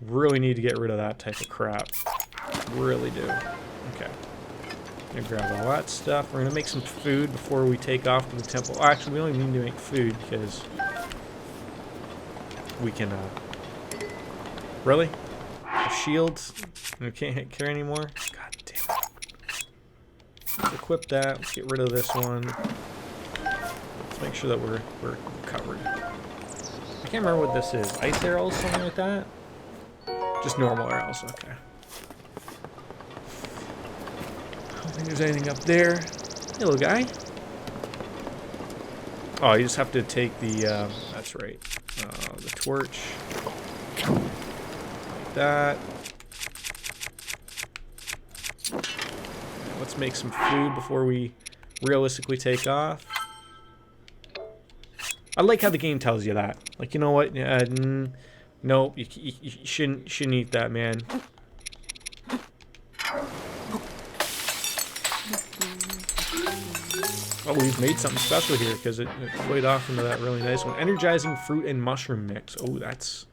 Really need to get rid of that type of crap. Really do. Okay. Gonna grab all that stuff. We're gonna make some food before we take off to the temple. Oh, actually, we only need to make food because we can, Really? Shields? We can't carry anymore? God damn it. Let's equip that. Let's get rid of this one. Let's make sure that we're covered. I can't remember what this is. Ice arrows, something like that? Just normal arrows, okay. I don't think there's anything up there. Hey, little guy. Oh, you just have to take the, that's right, the torch. Like that. Let's make some food before we realistically take off. I like how the game tells you that. Like, you know what? Nope, you shouldn't eat that, man. Oh, we've made something special here because it played off into that really nice one. Energizing fruit and mushroom mix. Oh, that's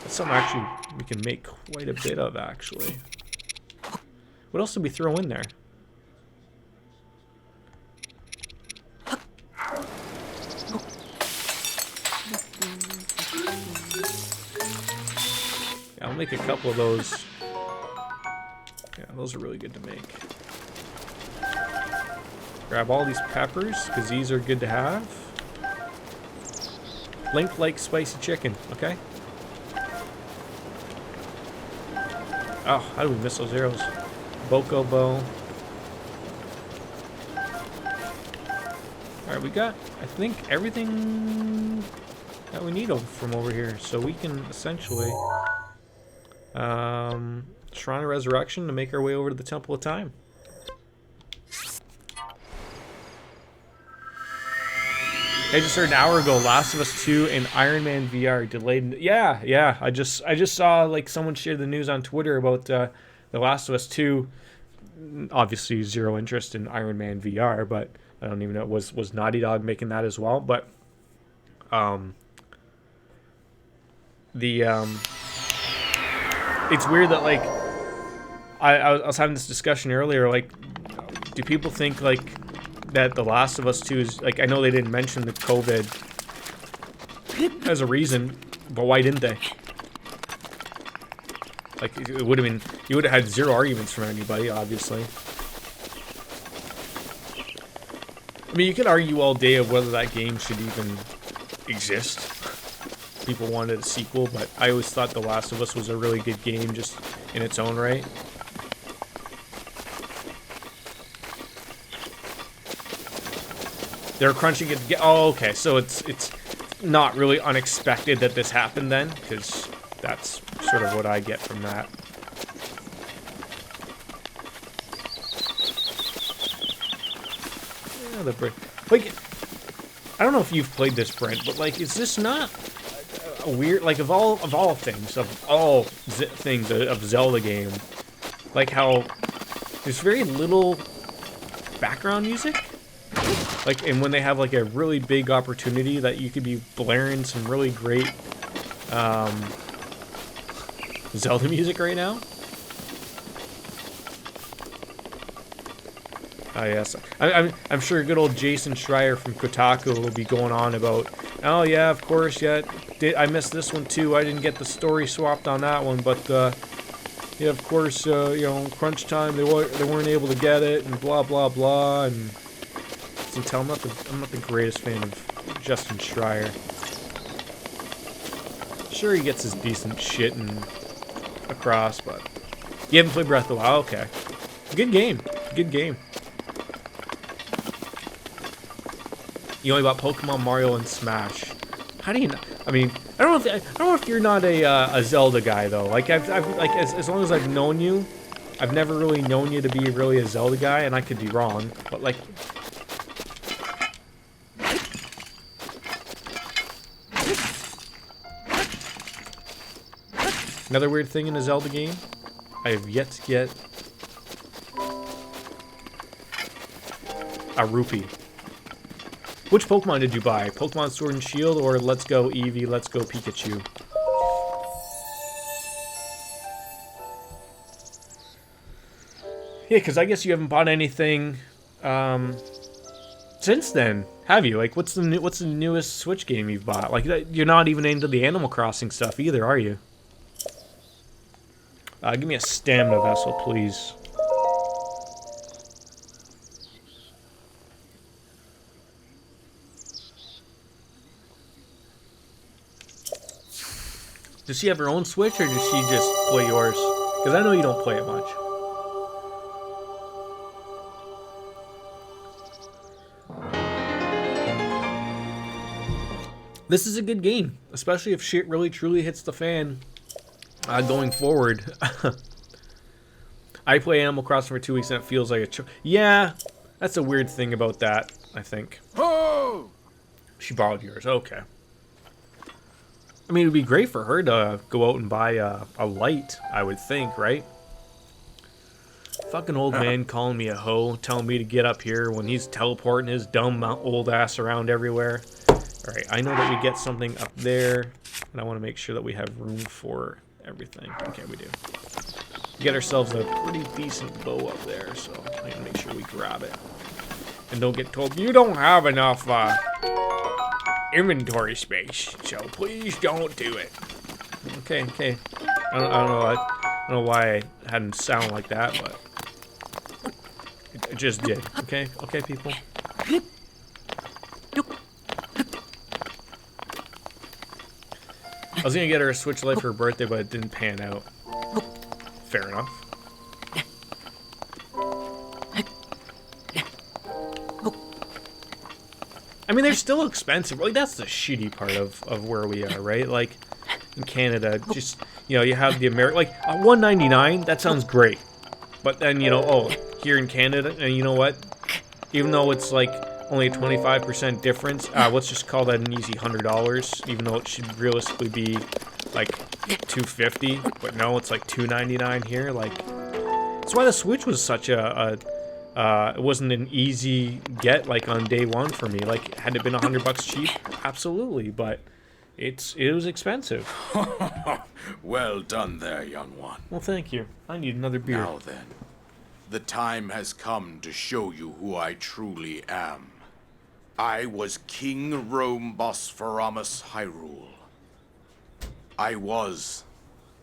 something actually we can make quite a bit of, actually. What else did we throw in there? Yeah, I'll make a couple of those. Yeah, those are really good to make. Grab all these peppers, because these are good to have. Link like spicy chicken, okay? Oh, how do we miss those arrows? Boko bow. Alright, we got, I think, everything that we need from over here. So we can essentially Shrine of Resurrection to make our way over to the Temple of Time. I just heard an hour ago, Last of Us 2 and Iron Man VR delayed. Yeah. I just saw like someone shared the news on Twitter about the Last of Us 2. Obviously, zero interest in Iron Man VR, but I don't even know, was Naughty Dog making that as well? But it's weird that like I was having this discussion earlier. Like, do people think like that The Last of Us 2 is, like, I know they didn't mention the COVID as a reason, but why didn't they? Like, it would have been, you would have had zero arguments from anybody, obviously. I mean, you could argue all day of whether that game should even exist. People wanted a sequel, but I always thought The Last of Us was a really good game just in its own right. They're crunching it. Oh, okay. So it's not really unexpected that this happened then, because that's sort of what I get from that. Yeah, the brick. Like, I don't know if you've played this, Brent, but like, is this not a weird, like, of all things, of Zelda game, like how there's very little background music? Like, and when they have like a really big opportunity that you could be blaring some really great Zelda music right now. Oh yes, I'm sure good old Jason Schreier from Kotaku will be going on about, oh yeah, of course, yeah, I missed this one too. I didn't get the story swapped on that one, but yeah, of course, you know, crunch time, they weren't able to get it, and blah blah blah, and. You tell I'm not the greatest fan of Justin Schreier. Sure, he gets his decent shit and across, but you haven't played Breath of the Wild. Okay, good game. Good game. You only bought Pokemon, Mario, and Smash. How do you know? I mean, I don't know if you're not a Zelda guy though. Like I've like as long as I've known you, I've never really known you to be really a Zelda guy, and I could be wrong, but like. Another weird thing in a Zelda game, I have yet to get a rupee. Which Pokemon did you buy? Pokemon Sword and Shield or Let's Go Eevee, Let's Go Pikachu? Yeah, because I guess you haven't bought anything since then, have you? Like, what's the newest Switch game you've bought? Like, you're not even into the Animal Crossing stuff either, are you? Give me a stamina vessel, please. Does she have her own Switch, or does she just play yours? Because I know you don't play it much. This is a good game, especially if shit really truly hits the fan. Going forward, I play Animal Crossing for 2 weeks and it feels like a yeah, that's a weird thing about that, I think. Oh! She borrowed yours, okay. I mean, it would be great for her to go out and buy a light, I would think, right? Fucking old man calling me a hoe, telling me to get up here when he's teleporting his dumb old ass around everywhere. Alright, I know that we get something up there, and I want to make sure that we have room for everything. Okay, we do. We get ourselves a pretty decent bow up there, so I'm gonna make sure we grab it. And don't get told, you don't have enough inventory space, so please don't do it. Okay, okay. I don't know why I hadn't sound like that, but it just did. Okay, okay, people. I was gonna get her a Switch Lite for her birthday, but it didn't pan out. Fair enough. I mean, they're still expensive. Like, that's the shitty part of where we are, right? Like, in Canada, just, you know, you have the American, like, $1.99, that sounds great. But then, you know, oh, here in Canada, and you know what? Even though it's, like, only a 25% difference, let's just call that an easy $100, even though it should realistically be, like, $250. But no, it's, like, $2.99 here. Like, that's why the Switch was such it wasn't an easy get, like, on day one for me. Like, had it been $100 cheap? Absolutely, but it was expensive. Well done there, young one. Well, thank you. I need another beer. Now then, the time has come to show you who I truly am. I was King Rome Bosphoramos Hyrule. I was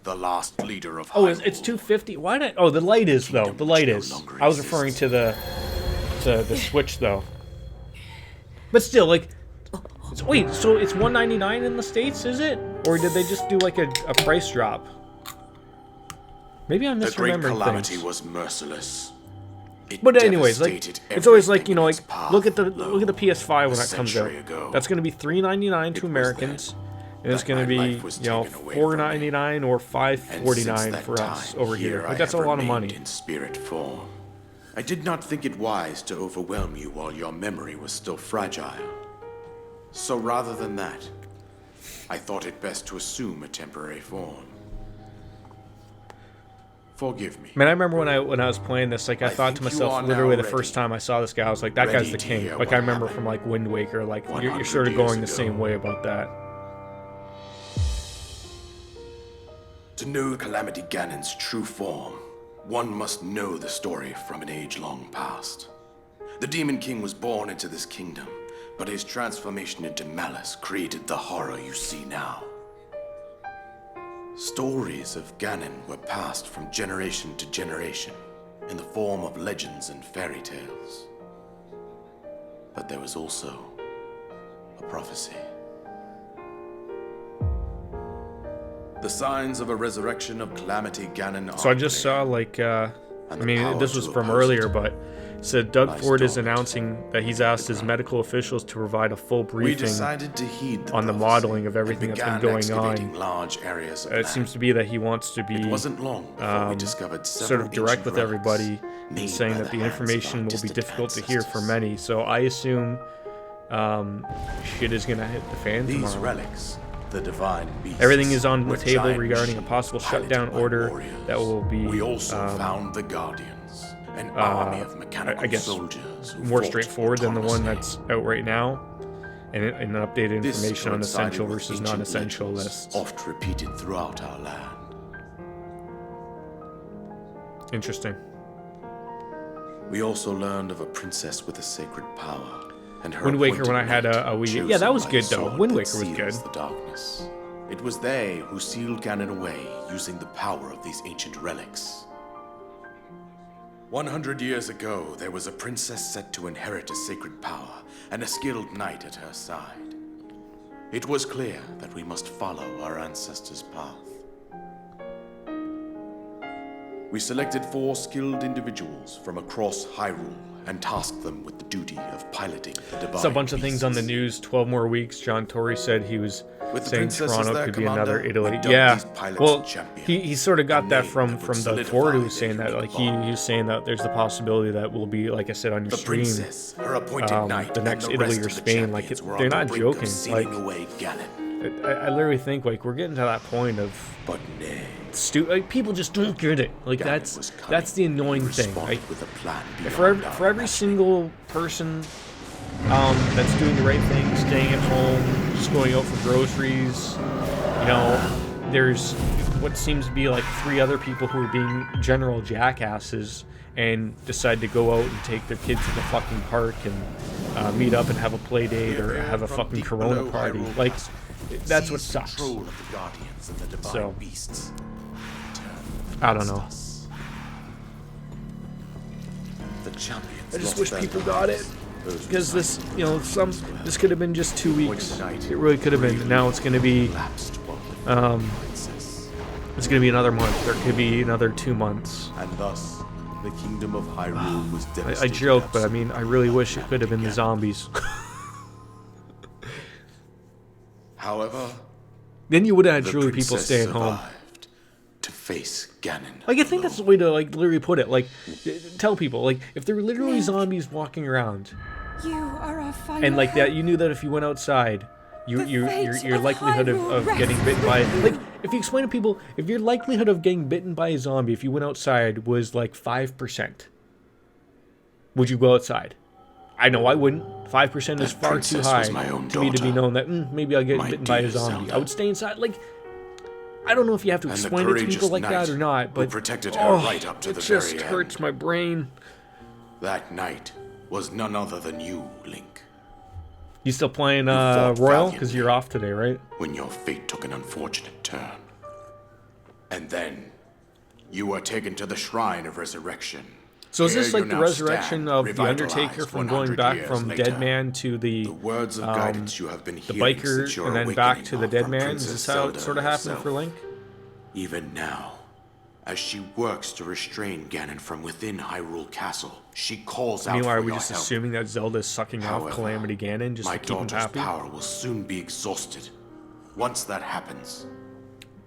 the last leader of Oh, Hyrule. it's 250. Why not? Oh, the light is though. The light is. I was referring to the Switch though. But still, like, wait. So it's $199 in the States, is it? Or did they just do like a price drop? Maybe I'm The great misremembering calamity things. was merciless. It But anyways, like, devastated it's always like, everything you know, in like, its path. look at the PS5 when a that comes out. century ago, That's going to be $399 to it was Americans, and it's that going to my be, life was you know, taken away from me. $4.99 or And since $5.49 that for us time, over here. I Like, that's a have lot of remained money. in spirit form. I did not think it wise to overwhelm you while your memory was still fragile. So rather than that, I thought it best to assume a temporary form. Forgive me. Man, I remember when I was playing this, like, I thought to think you myself, are literally now the first ready. time I saw this guy, I was like, that guy's Ready the to king. hear Like, what I remember happened from, like, Wind Waker, like, you're 100 sort of years going the ago. same way about that. To know Calamity Ganon's true form, one must know the story from an age long past. The Demon King was born into this kingdom, but his transformation into malice created the horror you see now. Stories of Ganon were passed from generation to generation in the form of legends and fairy tales. But there was also a prophecy. The signs of a resurrection of Calamity Ganon So are I just clear. saw, like, I And the mean, power this to was from oppose earlier, it but it said Doug lies Ford is dormant announcing that he's asked his medical officials to provide a full We briefing. decided to heed the on the prophecy modeling of everything and that's been began going on. excavating large areas of It land. seems to be that he wants to be It wasn't long before we discovered sort several of direct ancient with relics everybody, made and saying by that the hands of information our will be distant difficult to hear for ancestors. many. So I assume shit is gonna hit the fan These tomorrow. relics, the divine beasts, Everything is on the were table giant regarding a machines possible piloted shutdown by order warriors. that will be We also found the Guardians, an army of mechanical I guess soldiers who more fought straightforward than the one autonomously. that's out right now, and updated This information on coincided essential with versus ancient non-essential legends, lists. oft repeated throughout our land. Interesting. We also learned of a princess with a sacred power, and her Wind Waker, when I appointed had a knight, Wii. Yeah, chosen that was by good the though. sword Wind that Waker was good. seals the darkness. It was they who sealed Ganon away using the power of these ancient relics. 100 years ago, there was a princess set to inherit a sacred power and a skilled knight at her side. It was clear that we must follow our ancestors' path. We selected 4 skilled individuals from across Hyrule and tasked them with the duty of piloting the divine Saw a bunch of things on the beasts. news. 12 more weeks. John Tory said he was With the saying princess as Toronto their could be commander, another Italy. we dubbed Yeah. these pilots Well, champions, he sort of a got that name from that would Doug Ford, who was solidify saying their that, like, unique bond. he was saying that there's the possibility that will be, like I said on your The stream, princess, her appointed knight, the next and Italy rest or of the Spain. Like, champions were they're on the not brink joking. of sealing Like, away Ganon. I literally think, like, we're getting to that point of But nay, like, people just don't get it. Like, Ganon was that's cunning. the annoying He thing. responded Like, with a plan for beyond our every imagining. single person that's doing the right thing, staying at home, just going out for groceries, you know, there's what seems to be like 3 other people who are being general jackasses and decide to go out and take their kids to the fucking park and meet up and have a play date or have a From fucking deep Corona below party. Hyrule Like, Castle, that's what seized sucks. Control of the Guardians and the divine So, beasts. I don't know. The champions I just lost wish their people got it. lives. Those Because this, resigned you know, this could have been just 2 weeks. Appointed knight, It really could have been. Now it's going to be, lapsed while living with the princess. it's going to be another month. There could be another 2 months. And thus, the kingdom of Hyrule was devastated. I joke, but I mean, I really wish it could have been the zombies. However, Then you would have had the truly people princess stay at home. survived to face Ganon. Like, I think that's the way to, like, literally put it. Like, tell people, like, if there were literally zombies walking around, You are our final and like that, hope. you knew that if you went outside, The fate your of likelihood Hyrule of rests getting bitten with by, you. like, if you explain to people, if your likelihood of getting bitten by a zombie if you went outside was like 5%, would you go outside? I know I wouldn't. 5% is That far too princess high was my own to me to be daughter. known that maybe I'll get My bitten by a dear zombie. Zelda. I would stay inside. Like, I don't know if you have to And the explain it to courageous people like that knight or not, who but protected her right up to it the just very hurts end. my brain. That knight was none other than you, Link. You still playing fought Royal? Because valiantly. you're off today, right? When your fate took an unfortunate turn. And then, you are taken to the Shrine of Resurrection. So is this Here like you the now resurrection stand, of the revitalized Undertaker from going 100 back years from later. Dead Man to the Words of guidance you have been the hearing biker since your and then back awakening to the are Dead from Man? Princess Is this how Zelda it sort of happened herself. for Link? Even now, as she works to restrain Ganon from within Hyrule Castle, she calls out Meanwhile, for are we your just help. assuming that Zelda is sucking off However, Calamity Ganon just my to keep him daughter's happy? power will soon be exhausted. Once that happens,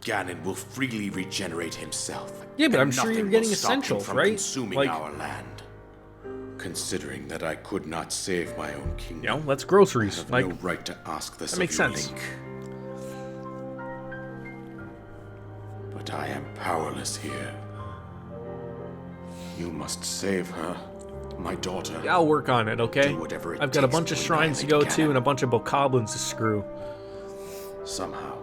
Ganon will freely regenerate himself. Yeah, but and I'm sure nothing you're will getting stop him essentials, from right? consuming Like- our land. Considering that I could not save my own kingdom, You know, that's I groceries. have Like, no right to ask this that of makes you, sense. Link. But I am powerless here. You must save her, my daughter. Yeah, I'll work on it, okay? Do whatever it I've got a takes bunch of to shrines to annihilate go to Ganon. and a bunch of bokoblins to screw. Somehow,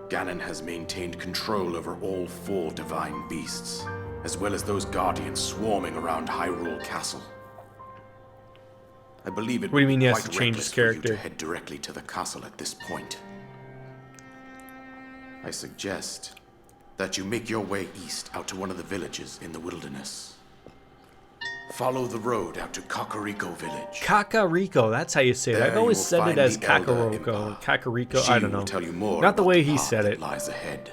Ganon has maintained control over all 4 divine beasts, as well as those guardians swarming around Hyrule Castle. I believe it What do you would mean be he has quite to change reckless his for you character? to head directly to the castle at this point. I suggest that you make your way east out to one of the villages in the wilderness. Follow the road out to Kakariko Village. Kakariko, that's how you say it. There I've you always will said it find as the Elder Kakaroko, Impa. Kakariko, She I don't will know. tell you more Not the about way the he path said that it. lies ahead.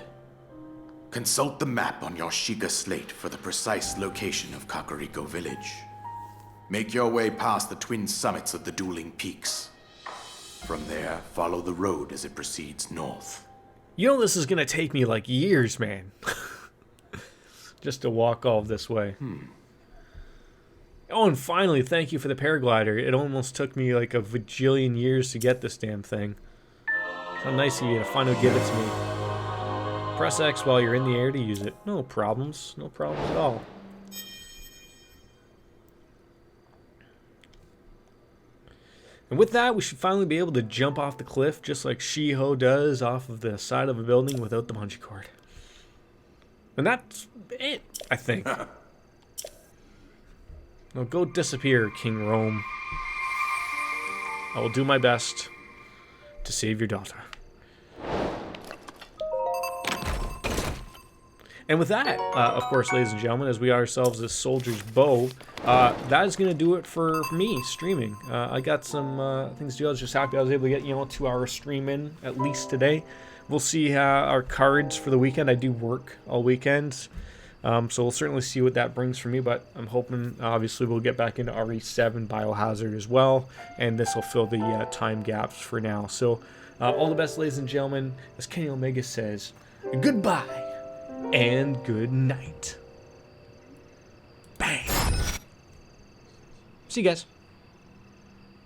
Consult the map on your Sheikah slate for the precise location of Kakariko Village. Make your way past the twin summits of the dueling peaks. From there, follow the road as it proceeds north. You know this is gonna take me like years, man. Just to walk all this way. Oh, and finally, thank you for the paraglider. It almost took me like a bajillion years to get this damn thing. How nice of you to finally give it to me. Press X while you're in the air to use it. No problems. No problems at all. And with that, we should finally be able to jump off the cliff just like Shiho does off of the side of a building without the bungee cord. And that's it, I think. Now go disappear, King Rome. I will do my best to save your daughter. And with that, of course, ladies and gentlemen, as we ourselves as Soldier's Bow, that is going to do it for me streaming. I got some things to do. I was just happy I was able to get, 2-hour stream in at least today. We'll see our cards for the weekend. I do work all weekends, so we'll certainly see what that brings for me. But I'm hoping, obviously, we'll get back into RE7 Biohazard as well, and this will fill the time gaps for now. So all the best, ladies and gentlemen. As Kenny Omega says, goodbye and good night. Bang. See you guys.